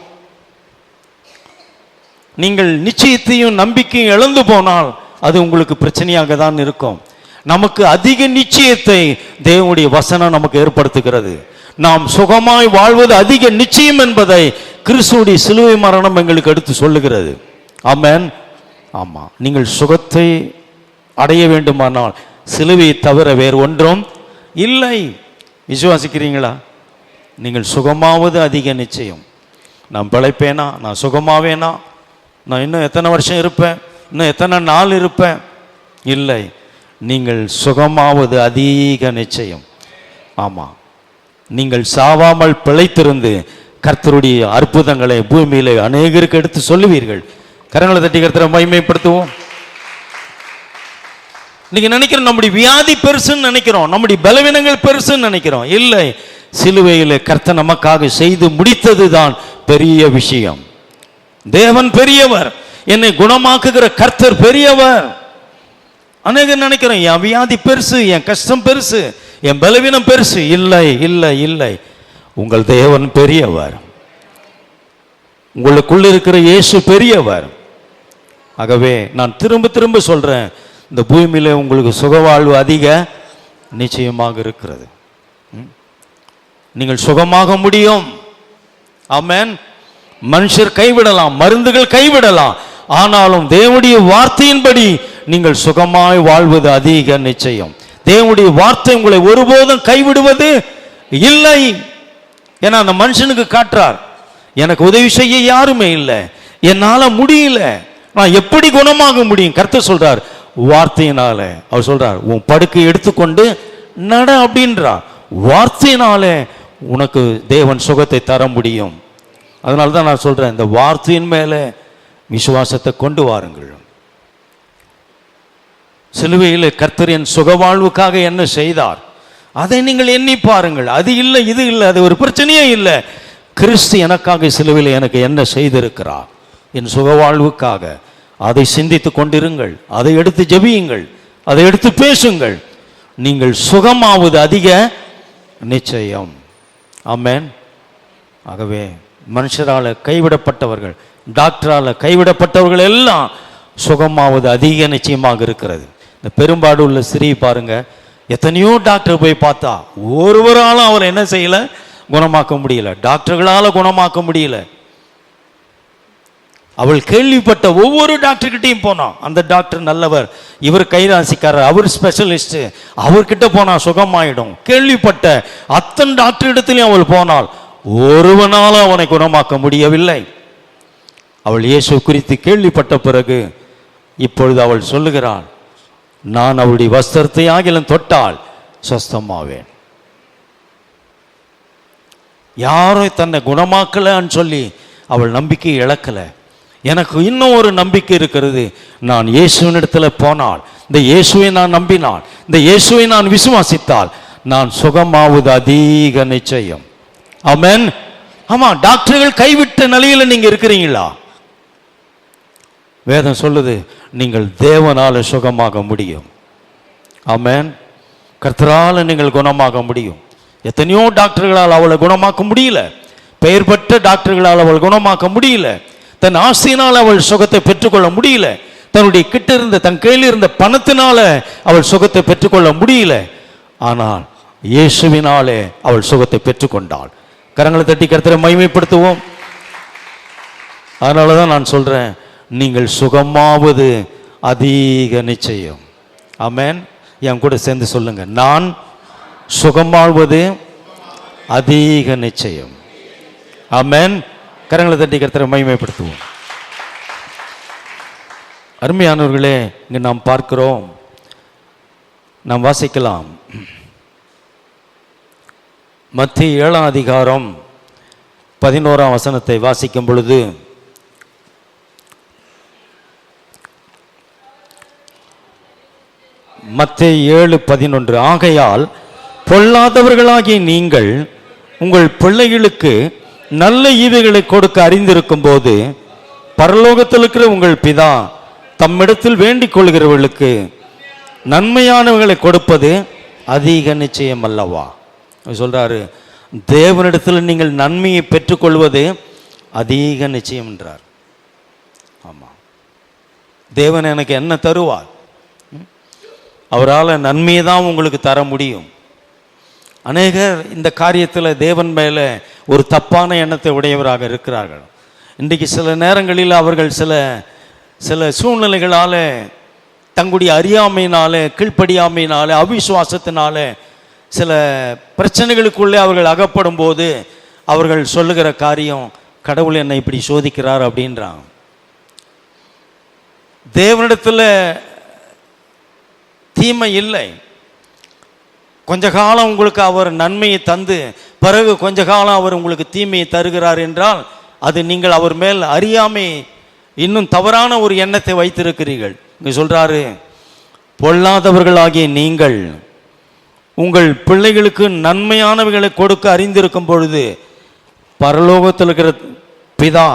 நீங்கள் நிச்சயத்தையும் நம்பிக்கையும் இழந்து போனால் அது உங்களுக்கு பிரச்சனையாக தான் இருக்கும். நமக்கு அதிக நிச்சயத்தை தேவனுடைய வசனம் நமக்கு ஏற்படுத்துகிறது. நாம் சுகமாய் வாழ்வது அதிக நிச்சயம் என்பதை கிறிஸ்துவுடைய சிலுவை மரணம் எங்களுக்கு எடுத்து சொல்லுகிறது. ஆமென். ஆமா, நீங்கள் சுகத்தை அடைய வேண்டுமானால் சிலுவையை தவிர வேறு ஒன்றும் இல்லை. விசுவாசிக்கிறீங்களா? நீங்கள் சுகமாவது அதிக நிச்சயம். நான் பிழைப்பேனா, நான் சுகமாவேனா, நான் இன்னும் எத்தனை வருஷம் இருப்பேன், இன்னும் எத்தனை நாள் இருப்பேன்? இல்லை, நீங்கள் சுகமாவது அதிக நிச்சயம். ஆமாம், நீங்கள் சாவாமல் பிழைத்திருந்து கர்த்தருடைய அற்புதங்களை பூமியிலே அநேகருக்கு எடுத்து சொல்லுவீர்கள். கரங்களை தட்டி கர்த்தரை மகிமைப்படுத்துவோம். நீங்க நினைக்கிறோம் நம்முடைய வியாதி பெருசுன்னு நினைக்கிறோம், நம்முடைய பலவீனங்கள் பெருசுன்னு நினைக்கிறோம். இல்லை, சிலுவையில் கர்த்தர் நமக்காக செய்து முடித்தது தான் பெரிய விஷயம். தேவன் பெரியவர், என்னை குணமாக்குகிற கர்த்தர் பெரியவர். அநேகர் நினைக்கிறோம் என் வியாதி பெருசு, என் கஷ்டம் பெருசு, என் பலவீனம் பெருசு. இல்லை இல்லை இல்லை, உங்கள் தேவன் பெரியவர். உங்களுக்குள்ள இருக்கிற இயேசு பெரியவர். ஆகவே நான் திரும்ப திரும்ப சொல்கிறேன், இந்த பூமியில் உங்களுக்கு சுகவாழ்வு அதிக நிச்சயமாக இருக்கிறது. நீங்கள் சுகமாக முடியும். ஆமென். மனுஷர் கைவிடலாம், மருந்துகள் கைவிடலாம், ஆனாலும் தேவனுடைய வார்த்தையின்படி நீங்கள் சுகமாய் வாழ்வது அதிக நிச்சயம். தேவனுடைய வார்த்தை உங்களை ஒருபோதும் கைவிடுவது இல்லை. ஏன்னா அந்த மனுஷனுக்கு காட்டுறார், எனக்கு உதவி செய்ய யாருமே இல்லை, என்னால முடியல, நான் எப்படி குணமாக முடியும்? கர்த்தர் சொல்றார், வார்த்தையினால. அவர் சொல்றார், உன் படுக்கை எடுத்துக்கொண்டு நட அப்படின்றார். வார்த்தையினால உனக்கு தேவன் சுகத்தை தர முடியும். அதனால தான் நான் சொல்றேன், இந்த வார்த்தையின் மேல விசுவாசத்தை கொண்டு வாருங்கள். சிலுவையில் கர்த்தர் என் சுகவாழ்வுக்காக என்ன செய்தார் அதை நீங்கள் எண்ணி பாருங்கள். அது இல்லை இது இல்லை, அது ஒரு பிரச்சனையே இல்லை. கிறிஸ்து எனக்காக சிலுவையில் எனக்கு என்ன செய்திருக்கிறார் என் சுகவாழ்வுக்காக, அதை சிந்தித்து கொண்டிருங்கள். அதை எடுத்து ஜெபியுங்கள், அதை எடுத்து பேசுங்கள். நீங்கள் சுகமாவது அதிக நிச்சயம். ஆமென். ஆகவே மனுஷரால் கைவிடப்பட்டவர்கள், டாக்டரால் கைவிடப்பட்டவர்கள் எல்லாம் சுகமாவது அதிக நிச்சயமாக இருக்கிறது. இந்த பெரும்பாடு உள்ள ஸ்திரீ பாருங்க, எத்தனையோ டாக்டர் போய் பார்த்தா ஒருவராலும் அவரை என்ன செய்யல, குணமாக்க முடியல. டாக்டர்களால குணமாக்க முடியல. அவள் கேள்விப்பட்ட ஒவ்வொரு டாக்டர்கிட்டையும் போனான். அந்த டாக்டர் நல்லவர், இவர் கைராசிக்காரர், அவர் ஸ்பெஷலிஸ்ட், அவர்கிட்ட போனா சுகமாயிடும். கேள்விப்பட்ட அத்தனை டாக்டர் இடத்துலையும் அவள் போனாள், ஒருவனால அவனை குணமாக்க முடியவில்லை. அவள் இயேசு குறித்து கேள்விப்பட்ட பிறகு இப்பொழுது அவள் சொல்லுகிறாள், நான் அவளுடைய வஸ்திரத்தை ஆகிலும் தொட்டால் சொஸ்தமாவேன். யாரும் தன்னை குணமாக்கலன்னு சொல்லி அவள் நம்பிக்கை இழக்கல. எனக்கு இன்னும் ஒரு நம்பிக்கை இருக்கிறது. நான் இயேசுவினிடத்தில் போனால், இந்த இயேசுவை நான் நம்பினால், இந்த இயேசுவை நான் விசுவாசித்தால் நான் சுகமாவது அதிக நிச்சயம். ஆமென். ஆமா, டாக்டர்கள் கைவிட்ட நிலையில் நீங்க இருக்கிறீங்களா? வேதம் சொல்லுது, நீங்கள் தேவனால சுகமாக முடியும். ஆமென். கர்த்தரால நீங்கள் குணமாக முடியும். எத்தனையோ டாக்டர்களால் அவளை குணமாக்க முடியல, பெயர் பெற்ற டாக்டர்களால் அவள் குணமாக்க முடியல, தன் ஆசையினால் அவள் சுகத்தை பெற்றுக்கொள்ள முடியல, தன்னுடைய கிட்ட இருந்த தன் கையில் இருந்த பணத்தினால அவள் சுகத்தை பெற்றுக்கொள்ள முடியல. ஆனால் இயேசுவினாலே அவள் சுகத்தை பெற்றுக்கொண்டாள். கரங்களை தட்டி கர்த்தரை மகிமைப்படுத்துவோம். அதனால தான் நான் சொல்றேன், நீங்கள் சுகமாவது அதிக நிச்சயம். ஆமென். என் கூட சேர்ந்து சொல்லுங்க, நான் சுகமாவது அதிக நிச்சயம். ஆமென். கரங்களை தட்டி கர்த்தரை மகிமைப்படுத்துவோம். அருமையானவர்களே, இங்கு நாம் பார்க்கிறோம், நாம் வாசிக்கலாம், மத்திய 7ஆம் அதிகாரம் 11ஆம் வசனத்தை வாசிக்கும் பொழுது, மத்தேயு 7:11, ஆகையால் பொல்லாதவர்களாகிய நீங்கள் உங்கள் பிள்ளைகளுக்கு நல்ல ஈவுகளை கொடுக்க அறிந்திருக்கும் போது பரலோகத்தில் இருக்கிற உங்கள் பிதா தம்மிடத்தில் வேண்டிக் கொள்கிறவர்களுக்கு நன்மையானவர்களை கொடுப்பது அதிக நிச்சயம் அல்லவா? சொல்றாரு, தேவனிடத்தில் நீங்கள் நன்மையை பெற்றுக்கொள்வது அதிக நிச்சயம் என்றார். ஆமா, தேவன் எனக்கு என்ன தருவார்? அவரால் நன்மையை தான் உங்களுக்கு தர முடியும். அநேகர் இந்த காரியத்தில் தேவன் மேலே ஒரு தப்பான எண்ணத்தை உடையவராக இருக்கிறார்கள். இன்றைக்கு சில நேரங்களில் அவர்கள் சில சூழ்நிலைகளால், தங்களுடைய அறியாமையினால, கீழ்ப்படியாமையினால, அவிசுவாசத்தினால சில பிரச்சனைகளுக்குள்ளே அவர்கள் அகப்படும் போது அவர்கள் சொல்லுகிற காரியம், கடவுள் என்னை இப்படி சோதிக்கிறார் அப்படின்றாங்க. தேவனிடத்தில் தீமை இல்லை. கொஞ்ச காலம் உங்களுக்கு அவர் நன்மையை தந்து பிறகு கொஞ்ச காலம் அவர் உங்களுக்கு தீமையை தருகிறார் என்றால் அது நீங்கள் அவர் மேல் அறியாமை, இன்னும் தவறான ஒரு எண்ணத்தை வைத்திருக்கிறீர்கள். இங்க சொல்றாரு, பொல்லாதவர்களாகிய நீங்கள் உங்கள் பிள்ளைகளுக்கு நன்மையானவைகளை கொடுக்க அறிந்திருக்கும் பொழுது பரலோகத்தில் இருக்கிற பிதா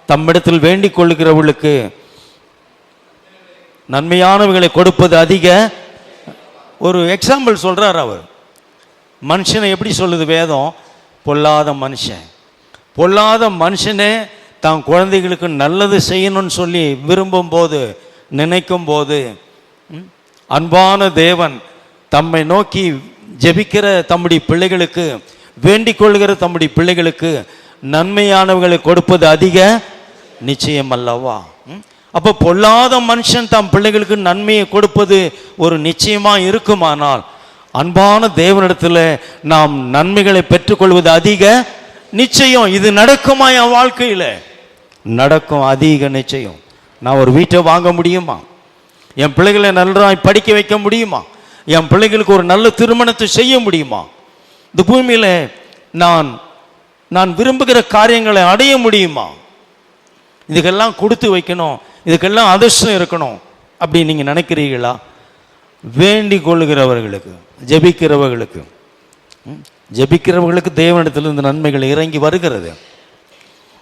தம்மிடத்தில் வேண்டிக் கொள்ளுகிறவர்களுக்கு நன்மையானவைகளை கொடுப்பது அதிக. ஒரு எக்ஸாம்பிள் சொல்றார் அவர். மனுஷனை எப்படி சொல்லுது வேதம்? பொல்லாத மனுஷன். பொல்லாத மனுஷனே தான் குழந்தைகளுக்கு நல்லது செய்யணும்னு சொல்லி விரும்பும் போது, நினைக்கும் போது, அன்பான தேவன் தம்மை நோக்கி ஜெபிக்கிற தம்முடைய பிள்ளைகளுக்கு, வேண்டிக் கொள்கிற தம்முடைய பிள்ளைகளுக்கு நன்மையானவர்களை கொடுப்பது அதிக நிச்சயம் அல்லவா? அப்போ பொல்லாத மனுஷன் தம் பிள்ளைகளுக்கு நன்மையை கொடுப்பது ஒரு நிச்சயமா இருக்குமானால், அன்பான தேவனிடத்தில் நாம் நன்மைகளை பெற்றுக்கொள்வது அதிக நிச்சயம். இது நடக்குமா? என் வாழ்க்கையில் நடக்கும், அதிக நிச்சயம். நான் ஒரு வீட்டை வாங்க முடியுமா? என் பிள்ளைகளை நன்றாய் படிக்க வைக்க முடியுமா? என் பிள்ளைகளுக்கு ஒரு நல்ல திருமணத்தை செய்ய முடியுமா? இந்த பூமியில் நான் விரும்புகிற காரியங்களை அடைய முடியுமா? இதுக்கெல்லாம் கொடுத்து வைக்கணும், இதுக்கெல்லாம் அதிர்ஷ்டம் இருக்கணும் அப்படி நீங்கள் நினைக்கிறீர்களா? வேண்டிக் கொள்ளுகிறவர்களுக்கு, ஜெபிக்கிறவர்களுக்கு தேவனிடத்திலிருந்து நன்மைகள் இறங்கி வருகிறது.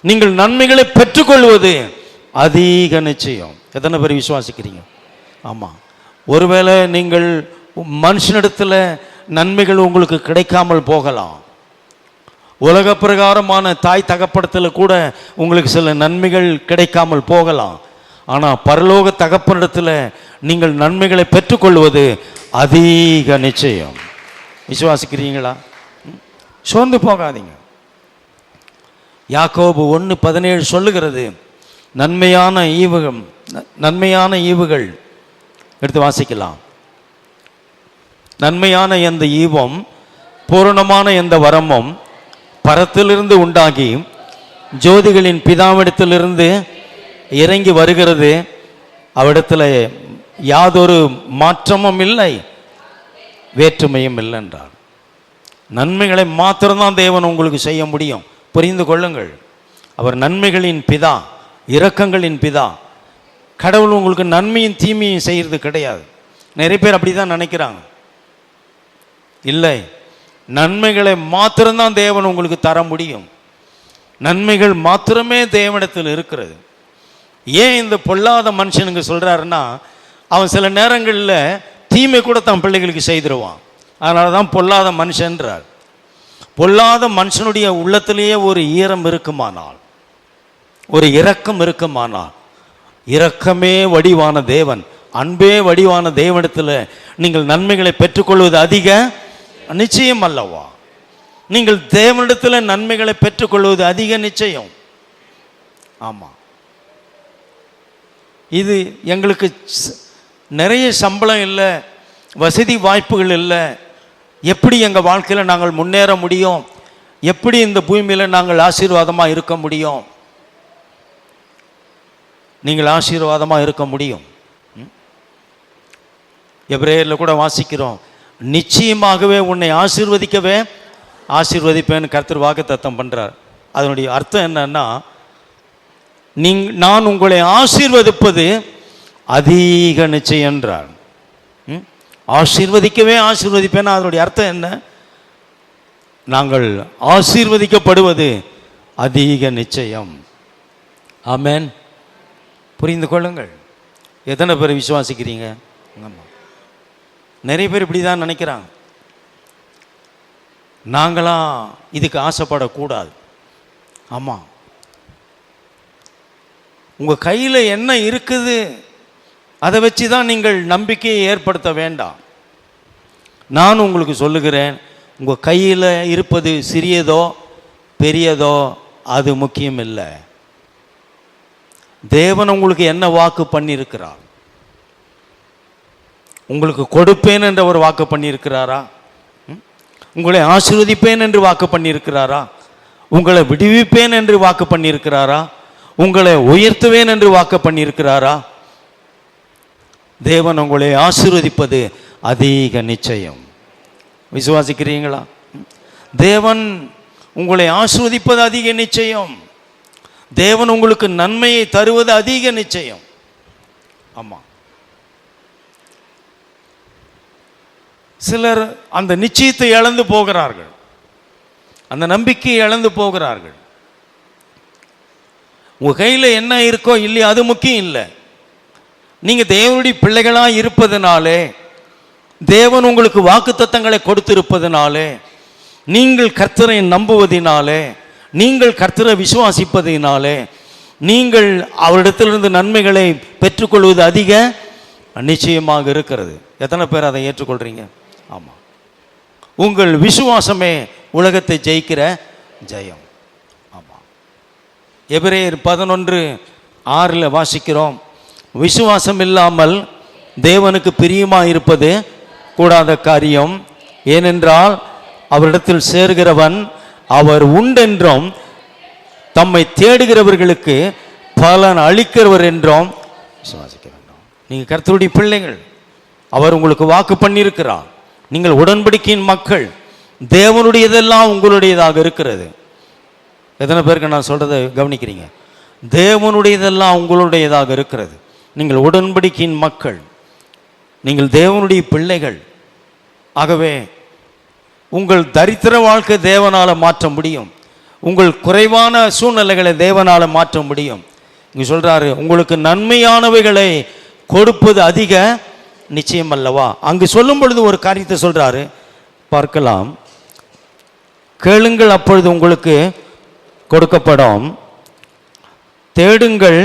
நீங்கள் நன்மைகளை பெற்றுக்கொள்வது அதிக நிச்சயம். எத்தனை பேர் விசுவாசிக்கிறீங்க? ஆமாம். ஒருவேளை நீங்கள் மனுஷனிடத்தில் நன்மைகள் உங்களுக்கு கிடைக்காமல் போகலாம். உலக பிரகாரமான தாய் தகப்படத்தில் கூட உங்களுக்கு சில நன்மைகள் கிடைக்காமல் போகலாம். ஆனால் பரலோக தகப்பனிடத்தில் நீங்கள் நன்மைகளை பெற்றுக்கொள்வது அதிக நிச்சயம். விசுவாசிக்கிறீங்களா? சோர்ந்து போகாதீங்க. யாக்கோபு 1:17 சொல்லுகிறது, நன்மையான ஈவுகள் எடுத்து வாசிக்கலாம். நன்மையான எந்த ஈவும் பூரணமான எந்த வரமும் பரத்திலிருந்து உண்டாகி ஜோதிகளின் பிதாவிடத்திலிருந்து இறங்கி வருகிறது. அவ்விடத்தில் யாதொரு மாற்றமும் இல்லை, வேற்றுமையும் இல்லை என்றார். நன்மைகளை மாத்திரம்தான் தேவன் உங்களுக்கு செய்ய முடியும். புரிந்து கொள்ளுங்கள். அவர் நன்மைகளின் பிதா, இரக்கங்களின் பிதா. கடவுள் உங்களுக்கு நன்மையும் தீமையும் செய்கிறது கிடையாது. நிறைய பேர் அப்படி தான் நினைக்கிறாங்க. இல்லை, நன்மைகளை மாத்திரம்தான் தேவன் உங்களுக்கு தர முடியும். நன்மைகள் மாத்திரமே தேவனிடத்தில் இருக்கிறது. ஏன் இந்த பொல்லாத மனுஷனுக்கு சொல்கிறாருன்னா, அவன் சில நேரங்களில் தீமை கூட தன் பிள்ளைகளுக்கு செய்திருவான். அதனால தான் பொல்லாத மனுஷன்றார். பொல்லாத மனுஷனுடைய உள்ளத்திலேயே ஒரு ஈரம் இருக்குமானால், ஒரு இரக்கம் இருக்குமானால், இரக்கமே வடிவான தேவன், அன்பே வடிவான தேவனிடத்தில் நீங்கள் நன்மைகளை பெற்றுக்கொள்வது அதிக நிச்சயம் அல்லவா? நீங்கள் தேவனிடத்தில் நன்மைகளை பெற்றுக்கொள்வது அதிக நிச்சயம். ஆமாம். இது எங்களுக்கு நிறைய சம்பளம் இல்லை, வசதி வாய்ப்புகள் இல்லை, எப்படி எங்கள் வாழ்க்கையில் நாங்கள் முன்னேற முடியும், எப்படி இந்த பூமியில் நாங்கள் ஆசீர்வாதமாக இருக்க முடியும்? நீங்கள் ஆசீர்வாதமாக இருக்க முடியும். எபிரேயரில் கூட வாசிக்கிறோம், நிச்சயமாகவே உன்னை ஆசீர்வதிப்பேன்னு கர்த்தர் வாக்குத்தத்தம் பண்ணுறார். அதனுடைய அர்த்தம் என்னன்னா, நான் உங்களை ஆசீர்வதிப்பது அதிக நிச்சயம் என்றார். ஆசீர்வதிப்பேன்னா அதனுடைய அர்த்தம் என்ன? நாங்கள் ஆசீர்வதிக்கப்படுவது அதிக நிச்சயம். ஆமென். புரிந்து கொள்ளுங்கள். எத்தனை பேர் விசுவாசிக்கிறீங்க? ஆமாம். நிறைய பேர் இப்படி தான் நினைக்கிறாங்க. நாங்களாம் இதுக்கு ஆசைப்படக்கூடாது. ஆமாம். உங்கள் கையில் என்ன இருக்குது அதை வச்சு தான் நீங்கள் நம்பிக்கையை ஏற்படுத்த வேண்டாம். நான் உங்களுக்கு சொல்லுகிறேன், உங்கள் கையில் இருப்பது சிறியதோ பெரியதோ அது முக்கியம் இல்லை. தேவன் உங்களுக்கு என்ன வாக்கு பண்ணியிருக்கிறார்? உங்களுக்கு கொடுப்பேன் என்ற ஒரு வாக்கு பண்ணியிருக்கிறாரா? உங்களை ஆசீர்வதிப்பேன் என்று வாக்கு பண்ணியிருக்கிறாரா? உங்களை விடுவிப்பேன் என்று வாக்கு பண்ணியிருக்கிறாரா? உங்களை உயர்த்துவேன் என்று வாக்கு பண்ணியிருக்கிறாரா? தேவன் உங்களை ஆசீர்வதிப்பது அதிக நிச்சயம். விசுவாசிக்கிறீங்களா? தேவன் உங்களை ஆசீர்வதிப்பது அதிக நிச்சயம். தேவன் உங்களுக்கு நன்மையை தருவது அதிக நிச்சயம். ஆமாம். சிலர் அந்த நிச்சயத்தை இழந்து போகிறார்கள், அந்த நம்பிக்கையை இழந்து போகிறார்கள். உங்கள் கையில் என்ன இருக்கோ இல்லையோ அது முக்கியம் இல்லை. நீங்கள் தேவனுடைய பிள்ளைகளாக இருப்பதனாலே, தேவன் உங்களுக்கு வாக்குத்தத்தங்களை கொடுத்திருப்பதனாலே, நீங்கள் கர்த்தரை நம்புவதினாலே, நீங்கள் கர்த்தரை விசுவாசிப்பதினாலே நீங்கள் அவரிடத்திலிருந்து நன்மைகளை பெற்றுக்கொள்வது அதிக நிச்சயமாக இருக்கிறது. எத்தனை பேர் அதை ஏற்றுக்கொள்றீங்க? ஆமாம். உங்கள் விசுவாசமே உலகத்தை ஜெயிக்கிற ஜெயம். ஆமாம். எபிரேயர் 11:6 வாசிக்கிறோம், விசுவாசம் இல்லாமல் தேவனுக்கு பிரியமாக இருப்பது கூடாத காரியம். ஏனென்றால் அவரிடத்தில் சேர்கிறவன் அவர் உண்டென்றும் தம்மை தேடுகிறவர்களுக்கு பலன் அளிக்கிறவர் என்றும் விசுவாசிக்க வேண்டும். நீங்கள் கர்த்தருடைய பிள்ளைகள், அவர் உங்களுக்கு வாக்கு பண்ணியிருக்கிறார். நீங்கள் உடன்படிக்கையின் மக்கள். தேவனுடையதெல்லாம் உங்களுடையதாக இருக்கிறது. எத்தனை பேருக்கு நான் சொல்றதை கவனிக்கிறீங்க? தேவனுடையதெல்லாம் உங்களுடையதாக இருக்கிறது. நீங்கள் உடன்படிக்கையின் மக்கள், நீங்கள் தேவனுடைய பிள்ளைகள். ஆகவே உங்கள் தரித்திர வாழ்க்கை தேவனால் மாற்ற முடியும். உங்கள் குறைவான சூழ்நிலைகளை தேவனால் மாற்ற முடியும். இங்கே சொல்றாரு, உங்களுக்கு நன்மையானவைகளை கொடுப்பது அதிக நிச்சயம் அல்லவா? அங்கு சொல்லும் பொழுது ஒரு காரியத்தை சொல்றாரு, பார்க்கலாம். கேளுங்கள் அப்பொழுது உங்களுக்கு கொடுக்கப்படும், தேடுங்கள்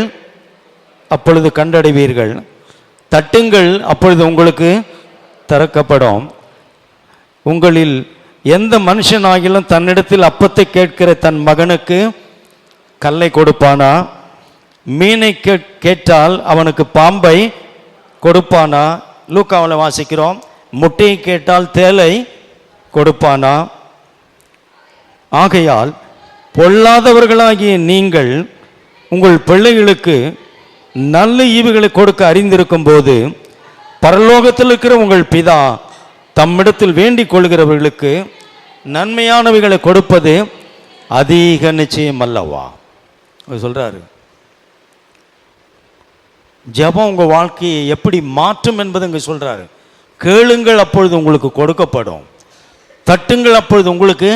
அப்பொழுது கண்டடைவீர்கள், தட்டுங்கள் அப்பொழுது உங்களுக்கு திறக்கப்படும். உங்களில் எந்த மனுஷனாகிலும் தன்னிடத்தில் அப்பத்தை கேட்கிற தன் மகனுக்கு கல்லை கொடுப்பானா? மீனை கேட்டால் அவனுக்கு பாம்பை கொடுப்பானா? லூக்காவில் வாசிக்கிறோம், முட்டையை கேட்டால் தேலை கொடுப்பானா? ஆகையால் பொல்லாதவர்களாகிய நீங்கள் உங்கள் பிள்ளைகளுக்கு நல்ல ஈவுகளை கொடுக்க அறிந்திருக்கும் போது பரலோகத்தில் இருக்கிற உங்கள் பிதா தம்மிடத்தில் வேண்டிக் கொள்கிறவர்களுக்கு நன்மையானவைகளை கொடுப்பது அதிக நிச்சயம் அல்லவா? சொல்றாரு. ஜெபம் உங்க வாழ்க்கையை எப்படி மாற்றும் என்பது இங்க சொல்றாரு. கேளுங்கள் அப்பொழுது உங்களுக்கு கொடுக்கப்படும், தட்டுங்கள் அப்பொழுது உங்களுக்கு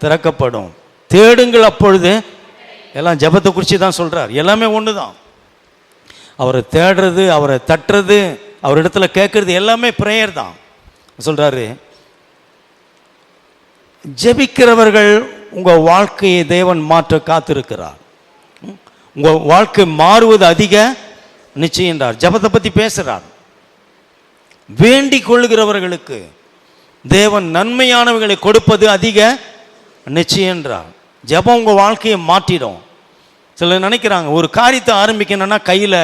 திறக்கப்படும், தேடுங்கள் அப்பொழுது. எல்லாம் ஜெபத்தை குறித்து தான் சொல்றார். எல்லாமே ஒன்று தான். அவரை தேடுறது, அவரை தட்டுறது, அவரிடத்துல கேட்கறது எல்லாமே பிரேயர் தான். சொல்றாரு, ஜெபிக்கிறவர்கள் உங்க வாழ்க்கையை தேவன் மாற்ற காத்திருக்கிறார். உங்க வாழ்க்கை மாறுவது அதிக நிச்சயம். ஜெபத்தை பத்தி பேசுறார். வேண்டிக் கொள்ளுகிறவர்களுக்கு தேவன் நன்மையானவர்களை கொடுப்பது அதிக நிச்சயம்ன்றார். ஜெபம் உங்க வாழ்க்கையை மாற்றிடும். சிலர் நினைக்கிறாங்க, ஒரு காரியத்தை ஆரம்பிக்கணும்னா கையில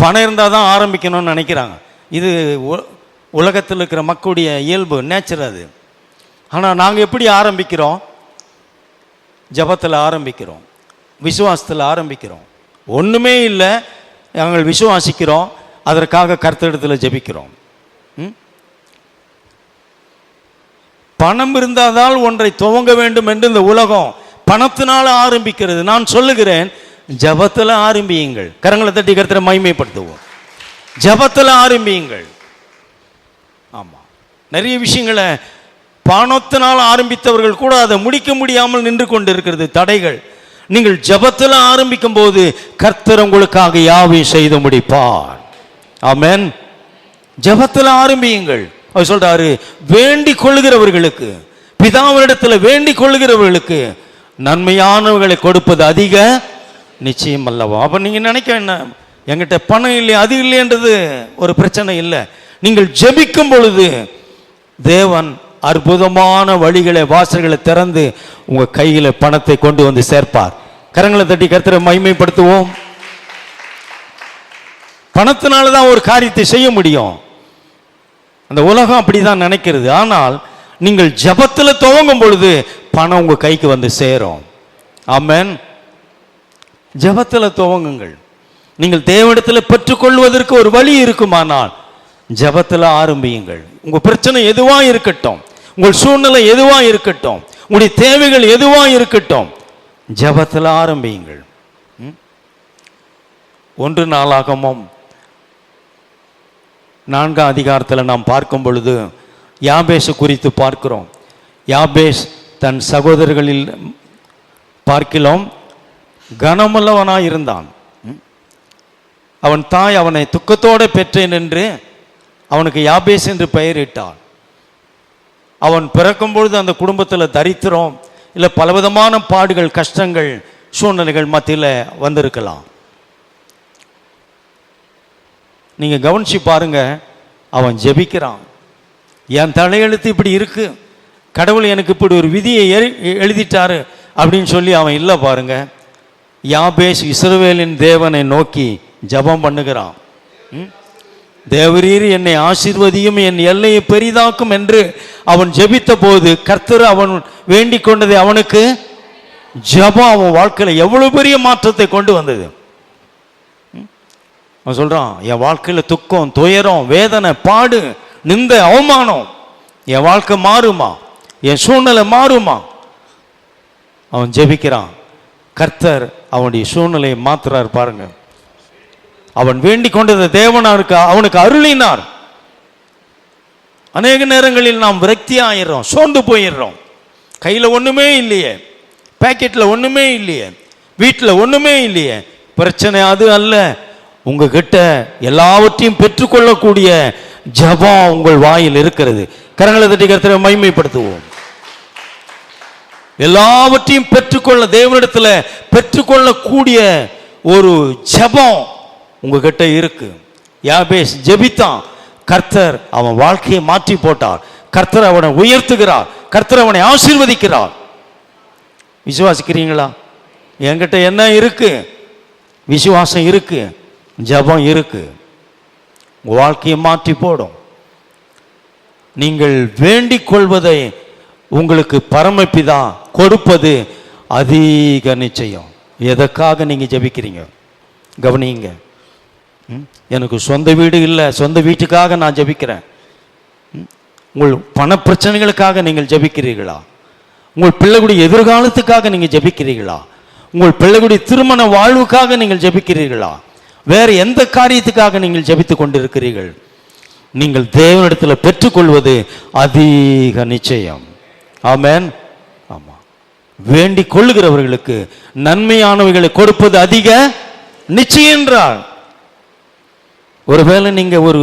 பணம் இருந்தால் தான் ஆரம்பிக்கணும்னு நினைக்கிறாங்க. இது உலகத்தில் இருக்கிற மக்களுடைய இயல்பு, நேச்சர் அது. ஆனால் நாங்கள் எப்படி ஆரம்பிக்கிறோம்? ஜபத்தில் ஆரம்பிக்கிறோம், விசுவாசத்தில் ஆரம்பிக்கிறோம். ஒன்றுமே இல்லை, நாங்கள் விசுவாசிக்கிறோம், அதற்காக கர்த்தரிடத்தில் ஜெபிக்கிறோம். பணம் இருந்தால் ஒன்றை துவங்க வேண்டும் என்று இந்த உலகம் பணத்தினால ஆரம்பிக்கிறது. நான் சொல்லுகிறேன், ஜபத்தில் ஆரம்பியுங்கள். கரங்களை தட்டி கர்த்தரை மகிமைப்படுத்துவோம். ஜபத்தில் ஆரம்பியுங்கள். ஆமாம், நிறைய விஷயங்களை பணத்தினால் ஆரம்பித்தவர்கள் கூட அதை முடிக்க முடியாமல் நின்று கொண்டு இருக்கிறது தடைகள். நீங்கள் ஜபத்தில் ஆரம்பிக்கும் போது கர்த்தர் உங்களுக்காக யாவையும் செய்து முடிப்பார். ஆமென். ஜபத்தில் ஆரம்பியுங்கள். அவர் சொல்றாரு, வேண்டிக் கொள்ளுகிறவர்களுக்கு, பிதாவினிடத்தில் வேண்டிக் கொள்ளுகிறவர்களுக்கு நன்மையானவர்களை கொடுப்பது அதிக நிச்சயம் அல்லவா? அப்ப நீங்க நினைக்க, என்ன என்கிட்ட பணம் இல்லை அது இல்லைன்றது ஒரு பிரச்சனை இல்லை. நீங்கள் ஜெபிக்கும் பொழுது தேவன் அற்புதமான வழிகளை, வாசல்களை திறந்து உங்க கையில பணத்தை கொண்டு வந்து சேர்ப்பார். கரங்களை தட்டி கர்த்தரை மகிமைப்படுத்துவோம். பணத்தினாலதான் ஒரு காரியத்தை செய்ய முடியும். அந்த உலகம் அப்படிதான் நினைக்கிறது. ஆனால் நீங்கள் ஜெபத்தில் துவங்கும் பொழுது பணம் உங்க கைக்கு வந்து சேரும். ஆமென். ஜெபத்தில் துவங்குங்கள். நீங்கள் தேவனிடத்தில் பெற்றுக்கொள்வதற்கு ஒரு வழி இருக்குமானால் ஜெபத்தில் ஆரம்பியுங்கள். உங்க பிரச்சனை எதுவா இருக்கட்டும், உங்கள் சூழ்நிலை எதுவா இருக்கட்டும், உங்களுடைய தேவைகள் எதுவா இருக்கட்டும், ஜெபத்தில் ஆரம்பியுங்கள். 1 நாளாகமம் 4ஆம் அதிகாரத்தில் நாம் பார்க்கும் பொழுது யாபேசு குறித்து பார்க்கிறோம். யாபேஸ் தன் சகோதரர்களில் பார்க்கிலும் கனமுள்ளவனாய் இருந்தான். அவன் தாய் அவனை துக்கத்தோடு பெற்றேன் என்று அவனுக்கு யாபேஸ் என்று பெயரிட்டான். அவன் பிறக்கும் பொழுது அந்த குடும்பத்தில் தரித்திரம் இல்லை பலவிதமான பாடுகள், கஷ்டங்கள், சூழ்நிலைகள் மத்தியில் வந்திருக்கலாம். நீங்கள் கவனிச்சு பாருங்க, அவன் ஜெபிக்கிறான். என் தலையெழுத்து இப்படி இருக்கு, கடவுள் எனக்கு இப்படி ஒரு விதியை எழுதிட்டாரு அப்படின்னு சொல்லி அவன் இல்லை பாருங்க. யாபேஸ் இஸ்ரவேலின் தேவனை நோக்கி ஜெபம் பண்ணுகிறான். தேவரீர் என்னை ஆசீர்வதியும், என் எல்லையை பெரிதாக்கும் என்று அவன் ஜெபித்த போது கர்த்தர் அவன் வேண்டிக் கொண்டதை அவனுக்கு ஜெபம் அவன் வாழ்க்கையில் எவ்வளவு பெரிய மாற்றத்தை கொண்டு வந்தது. அவன் சொல்றான், என் வாழ்க்கையில் துக்கம், துயரம், வேதனை, பாடு, நிந்த, அவமானம், என் வாழ்க்கை மாறுமா, என் சூழ்நிலை மாறுமா? அவன் ஜெபிக்கிறான். கர்த்தர் அவனுடைய சூழ்நிலையை மாத்துறார் பாருங்க. அவன் வேண்டிக் கொண்டதை தேவனாருக்கு அவனுக்கு அருளினார். அநேக நேரங்களில் நாம் விரக்தி ஆயிடுறோம், சோர்ந்து போயிடுறோம். கையில் ஒண்ணுமே இல்லையே, பேக்கெட்ல ஒண்ணுமே இல்லையே, வீட்டில் ஒண்ணுமே இல்லையே. பிரச்சனை அது அல்ல. உங்ககிட்ட எல்லாவற்றையும் பெற்றுக்கொள்ளக்கூடிய ஜெபம் உங்கள் வாயில் இருக்கிறது. கரங்களை தட்டி கர்த்தரை மகிமைப்படுத்துவோம். எல்லாவற்றையும் பெற்றுக்கொள்ள, தேவனிடத்தில் பெற்றுக்கொள்ளக்கூடிய ஒரு ஜெபம் உங்ககிட்ட இருக்கு. யாபேஸ் ஜெபித்தான், கர்த்தர் அவன் வாழ்க்கையை மாற்றி போட்டார். கர்த்தர் அவனை உயர்த்துகிறார், கர்த்தர் அவனை ஆசீர்வதிக்கிறார். விசுவாசிக்கிறீங்களா? என்கிட்ட என்ன இருக்கு? விசுவாசம் இருக்கு, ஜெபம் இருக்கு, உங்க வாழ்க்கையை மாற்றி போடும். நீங்கள் வேண்டிக் கொள்வதை உங்களுக்கு பரமபிதா கொடுப்பது அதிக நிச்சயம். எதற்காக நீங்க ஜெபிக்கிறீங்க? கவனிங்க. எனக்கு சொந்த வீடு இல்லை, சொந்த வீட்டுக்காக நான் ஜெபிக்கிறேன். உங்கள் பண பிரச்சனைகளுக்காக நீங்கள் ஜெபிக்கிறீர்களா? உங்கள் பிள்ளைகளுடைய எதிர்காலத்துக்காக நீங்கள் ஜெபிக்கிறீர்களா? உங்கள் பிள்ளைகளுடைய திருமண வாழ்வுக்காக நீங்கள் ஜெபிக்கிறீர்களா? வேறு எந்த காரியத்துக்காக நீங்கள் ஜெபித்துக் கொண்டிருக்கிறீர்கள்? நீங்கள் தேவனிடத்தில் பெற்றுக்கொள்வது அதிக நிச்சயம். ஆமென். ஆமா, வேண்டிக் கொள்ளுகிறவர்களுக்கு நன்மையானவைகளை கொடுப்பது அதிக நிச்சயம் என்றார். ஒருவேளை நீங்க ஒரு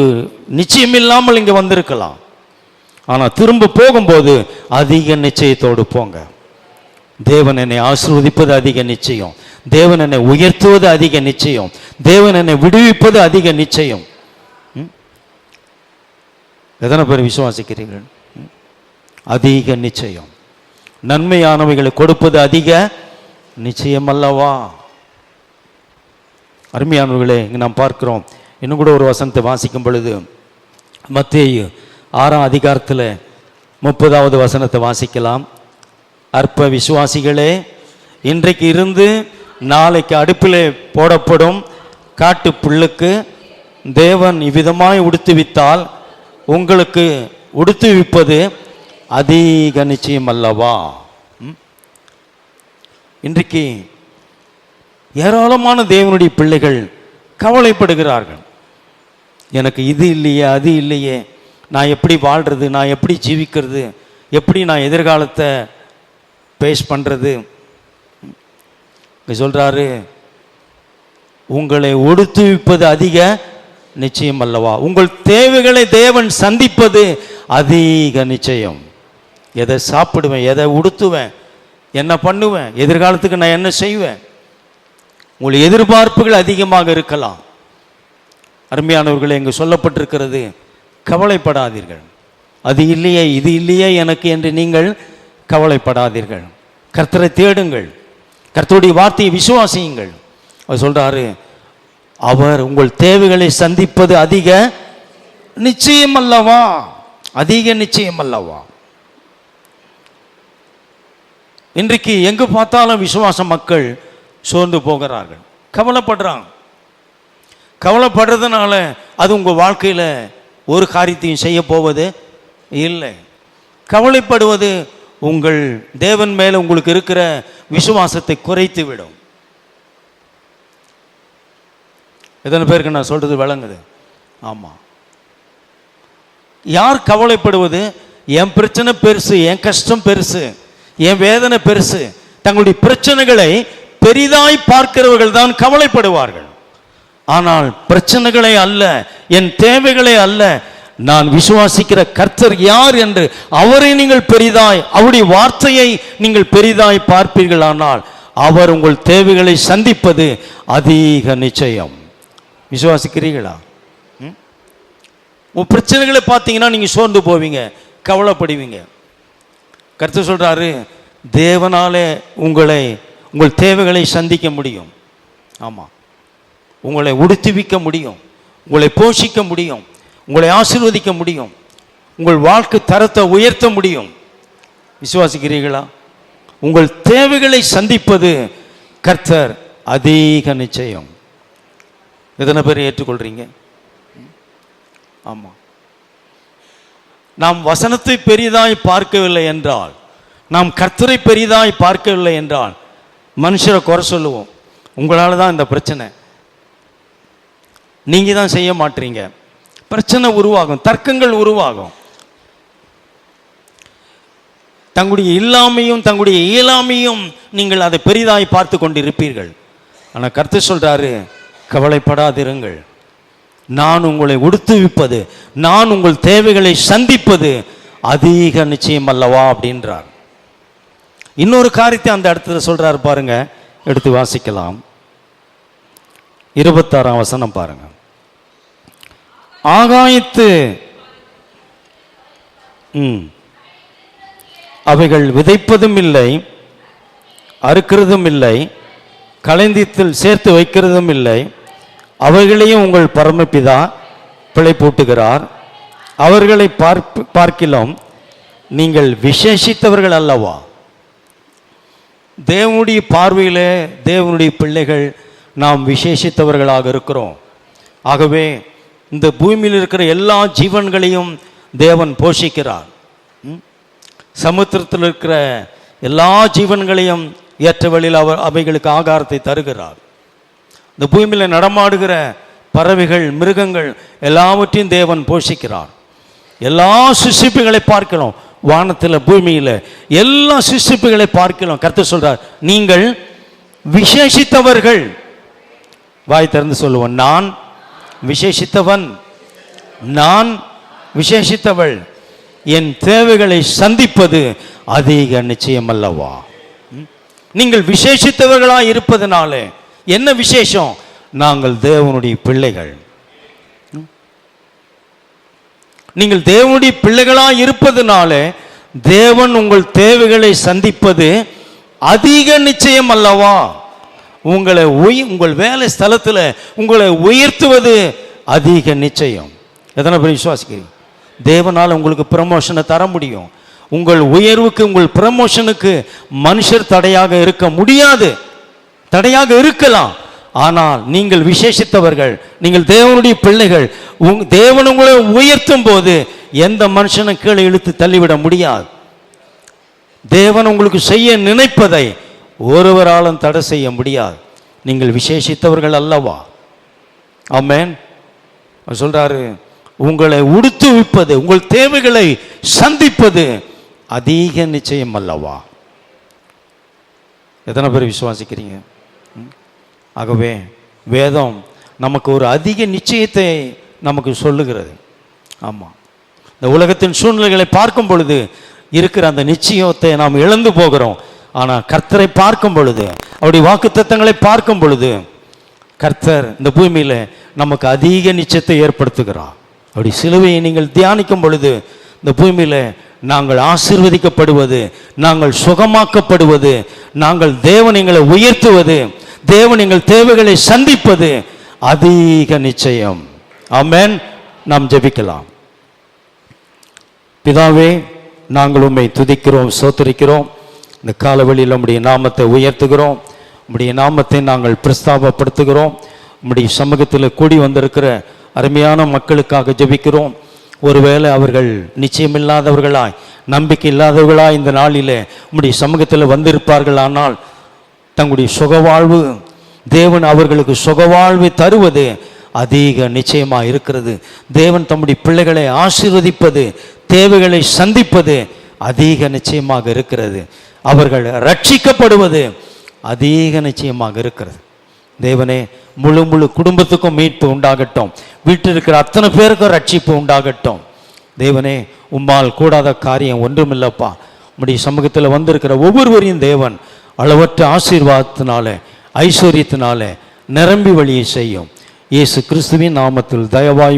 நிச்சயம் இல்லாமல் இங்க வந்திருக்கலாம், ஆனா திரும்ப போகும்போது அதிக நிச்சயத்தோடு போங்க. தேவன் என்னை ஆசீர்வதிப்பது அதிக நிச்சயம், தேவன் என்னை உயர்த்துவது அதிக நிச்சயம், தேவன் என்னை விடுவிப்பது அதிக நிச்சயம். எத்தனை பேர் விசுவாசிக்கிறீர்கள்? அதிக நிச்சயம். நன்மையானவைகளை கொடுப்பது அதிக நிச்சயம் அல்லவா? அருமையானவர்களே, இங்கே நாம் பார்க்கிறோம். இன்னும் கூட ஒரு வசனத்தை வாசிக்கும் பொழுது மத்தேயு 6ஆம் அதிகாரத்தில் 30வது வசனத்தை வாசிக்கலாம். அற்ப விசுவாசிகளே, இன்றைக்கு இருந்து நாளைக்கு அடுப்பிலே போடப்படும் காட்டு புல்லுக்கு தேவன் இவ்விதமாய் உடுத்துவித்தால் உங்களுக்கு உடுத்துவிப்பது அதிக நிச்சயம் அல்லவா? இன்றைக்கு ஏராளமான தேவனுடைய பிள்ளைகள் கவலைப்படுகிறார்கள். எனக்கு இது இல்லையே, அது இல்லையே, நான் எப்படி வாழ்றது, நான் எப்படி ஜீவிக்கிறது, எப்படி நான் எதிர்காலத்தை பேஸ் பண்ணுறது? சொல்றாரு, உங்களை உடுத்துவிப்பது அதிக நிச்சயம் அல்லவா? உங்கள் தேவைகளை தேவன் சந்திப்பது அதிக நிச்சயம். எதை சாப்பிடுவேன், எதை உடுத்துவேன், என்ன பண்ணுவேன், எதிர்காலத்துக்கு நான் என்ன செய்வேன், உங்கள் எதிர்பார்ப்புகள் அதிகமாக இருக்கலாம். அருமையானவர்களே, இங்கு சொல்லப்பட்டிருக்கிறது, கவலைப்படாதீர்கள். அது இல்லையே, இது இல்லையே எனக்கு என்று நீங்கள் கவலைப்படாதீர்கள். கர்த்தரை தேடுங்கள், கர்த்தருடைய வார்த்தையை விசுவாசியுங்கள். அவர் சொல்றாரு, அவர் உங்கள் தேவைகளை சந்திப்பது அதிக நிச்சயம் அல்லவா? அதிக நிச்சயம் அல்லவா? இன்றைக்கு எங்கு பார்த்தாலும் விசுவாச மக்கள் சோர்ந்து போகிறார்கள், கவலைப்படுறாங்க. கவலைப்படுறதுனால அது உங்கள் வாழ்க்கையில் ஒரு காரியத்தையும் செய்ய போவது இல்லை. கவலைப்படுவது உங்கள் தேவன் மேலே உங்களுக்கு இருக்கிற விசுவாசத்தை குறைத்து விடும். எத்தனை பேருக்கு நான் சொல்றது விளங்குது? ஆமாம். யார் கவலைப்படுவது? என் பிரச்சனை பெருசு, என் கஷ்டம் பெருசு, என் வேதனை பெருசு, தங்களுடைய பிரச்சனைகளை பெரிதாய் பார்க்கிறவர்கள் தான் கவலைப்படுவார்கள். ஆனால் பிரச்சனைகளை அல்ல, என் தேவைகளை அல்ல, நான் விசுவாசிக்கிற கர்த்தர் யார் என்று அவரை நீங்கள் பெரிதாய், அவருடைய வார்த்தையை நீங்கள் பெரிதாய் பார்ப்பீர்களானால் அவர் உங்கள் தேவைகளை சந்திப்பது அதிக நிச்சயம். விசுவாசிக்கிறீர்களா? உன் பிரச்சனைகளை பார்த்தீங்கன்னா நீங்கள் சோர்ந்து போவீங்க, கவலைப்படுவீங்க. கர்த்தர் சொல்கிறாரு, தேவனாலே உங்கள் தேவைகளை சந்திக்க முடியும். ஆமாம், உங்களை உடுத்துவிக்க முடியும், உங்களை போஷிக்க முடியும், உங்களை ஆசீர்வதிக்க முடியும், உங்கள் வாழ்க்கை தரத்தை உயர்த்த முடியும். விசுவாசிக்கிறீர்களா? உங்கள் தேவைகளை சந்திப்பது கர்த்தர் அதிக நிச்சயம். எத்தனை பேர் ஏற்றுக்கொள்றீங்க? ஆமாம். நாம் வசனத்தை பெரிதாய் பார்க்கவில்லை என்றால், நாம் கர்த்தரை பெரிதாய் பார்க்கவில்லை என்றால் மனுஷரை குறை சொல்லுவோம். உங்களால் தான் இந்த பிரச்சனை, நீங்கள் தான் செய்ய மாட்டீங்க, பிரச்சனை உருவாகும், தர்க்கங்கள் உருவாகும். தங்களுடைய இல்லாமையும் தங்களுடைய இயலாமையும் நீங்கள் அதை பெரிதாய் பார்த்து கொண்டிருப்பீர்கள். ஆனால் கர்த்தர் சொல்றாரு, கவலைப்படாதிருங்கள், நான் உங்களை உடுத்துவிப்பது, நான் உங்கள் தேவைகளை சந்திப்பது அதிக நிச்சயம் அல்லவா அப்படின்றார். இன்னொரு காரியத்தை அந்த இடத்துல சொல்றாரு பாருங்க, எடுத்து வாசிக்கலாம். 26ஆம் வசனம் பாருங்க. ஆகாயத்து அவைகள் விதைப்பதும் இல்லை, அறுக்கிறதும் இல்லை, களஞ்சியத்தில் சேர்த்து வைக்கிறதும் இல்லை, அவைகளையும் உங்கள் பரமபிதா பிழைப்பூட்டுகிறார். அவர்களை பார்க்கிலும் நீங்கள் விசேஷித்தவர்கள் அல்லவா? தேவனுடைய பார்வையிலே தேவனுடைய பிள்ளைகள் நாம் விசேஷித்தவர்களாக இருக்கிறோம். ஆகவே இந்த பூமியில் இருக்கிற எல்லா ஜீவன்களையும் தேவன் போஷிக்கிறார். சமுத்திரத்தில் இருக்கிற எல்லா ஜீவன்களையும் ஏற்ற வழியில் அவைகளுக்கு ஆகாரத்தை தருகிறார். இந்த பூமியில் நடமாடுகிற பறவைகள், மிருகங்கள் எல்லாவற்றையும் தேவன் போஷிக்கிறார். எல்லா சிருஷ்டிப்புகளை பார்க்கிறோம், வானத்தில் பூமியில் எல்லா சிருஷ்டிப்புகளை பார்க்கிறோம். கர்த்தர் சொல்றார், நீங்கள் விசேஷித்தவர்கள். வாய் திறந்து சொல்லுவோம், நான் விசேஷித்தவன், நான் விசேஷித்தவள், என் தேவைகளை சந்திப்பது அதிக நிச்சயம் அல்லவா? நீங்கள் விசேஷித்தவர்களாக இருப்பதனால என்ன விசேஷம்? நாங்கள் தேவனுடைய பிள்ளைகள். நீங்கள் தேவனுடைய பிள்ளைகளாக இருப்பதனால தேவன் உங்கள் தேவைகளை சந்திப்பது அதிக நிச்சயம் அல்லவா? உங்கள் வேலை ஸ்தலத்தில் உங்களை உயர்த்துவது அதிக நிச்சயம். எத்தனை பேர் விசுவாசிக்கிறீங்க? தேவனால் உங்களுக்கு ப்ரமோஷனை தர முடியும். உங்கள் உயர்வுக்கு, உங்கள் ப்ரமோஷனுக்கு மனுஷர் தடையாக இருக்க முடியாது. தடையாக இருக்கலாம், ஆனால் நீங்கள் விசேஷித்தவர்கள், நீங்கள் தேவனுடைய பிள்ளைகள். தேவன் உங்களை உயர்த்தும் போது எந்த மனுஷனும் கீழே இழுத்து தள்ளிவிட முடியாது. தேவன் உங்களுக்கு செய்ய நினைப்பதை ஒருவராலும் தடை செய்ய முடியாது. நீங்கள் விசேஷித்தவர்கள் அல்லவா? ஆமென். சொல்றாரு, உங்களை உடுத்துவிப்பது, உங்கள் தேவைகளை சந்திப்பது அதிக நிச்சயம் அல்லவா? எத்தனை பேர் விசுவாசிக்கிறீங்க? ஆகவே வேதம் நமக்கு ஒரு அதிக நிச்சயத்தை நமக்கு சொல்லுகிறது. ஆமாம், இந்த உலகத்தின் சூழ்நிலைகளை பார்க்கும் பொழுது இருக்கிற அந்த நிச்சயத்தை நாம் இழந்து போகிறோம். ஆனால் கர்த்தரை பார்க்கும் பொழுது, அவருடைய வாக்குத்தத்தங்களை பார்க்கும் பொழுது, கர்த்தர் இந்த பூமியில் நமக்கு அதிக நிச்சயத்தை ஏற்படுத்துகிறார். அப்படி சிலுவையை நீங்கள் தியானிக்கும் பொழுது இந்த பூமியில் நாங்கள் ஆசீர்வதிக்கப்படுவது, நாங்கள் சுகமாக்கப்படுவது, நாங்கள் தேவன் எங்களை உயர்த்துவது, தேவன் எங்கள் தேவைகளை சந்திப்பது அதிக நிச்சயம். ஆமென். நாம் ஜெபிக்கலாம். பிதாவே, நாங்கள் உம்மை துதிக்கிறோம், ஸ்தோத்திரிக்கிறோம். இந்த காலவெளியில் உம்முடைய நாமத்தை உயர்த்துகிறோம், உம்முடைய நாமத்தை நாங்கள் பிரஸ்தாபப்படுத்துகிறோம். உம்முடைய சமூகத்தில் கூடி வந்திருக்கிற அருமையான மக்களுக்காக ஜெபிக்கிறோம். ஒருவேளை அவர்கள் நிச்சயமில்லாதவர்களாய், நம்பிக்கை இல்லாதவர்களாய் இந்த நாளிலே உம்முடைய சமூகத்தில் வந்திருப்பார்கள். ஆனால் தங்களுடைய சுகவாழ்வு, தேவன் அவர்களுக்கு சுகவாழ்வை தருவது அதிக நிச்சயமாக இருக்கிறது. தேவன் தம்முடைய பிள்ளைகளை ஆசீர்வதிப்பது, தேவைகளை சந்திப்பது அதிக நிச்சயமாக இருக்கிறது. அவர்கள் ரட்சிக்கப்படுவது அதிக நிச்சயமாக இருக்கிறது. தேவனே, முழு குடும்பத்துக்கும் மீட்பு உண்டாகட்டும். வீட்டில் இருக்கிற அத்தனை பேருக்கும் ரட்சிப்பு உண்டாகட்டும். தேவனே, உம்மால் கூடாத காரியம் ஒன்றுமில்லப்பா. உம்முடைய சமூகத்தில் வந்திருக்கிற ஒவ்வொருவரையும் தேவன் அளவற்ற ஆசீர்வாதத்தினால, ஐஸ்வர்யத்தினால நிரம்பி வழியை செய்யும். இயேசு கிறிஸ்துவின் நாமத்தில் தயவாய்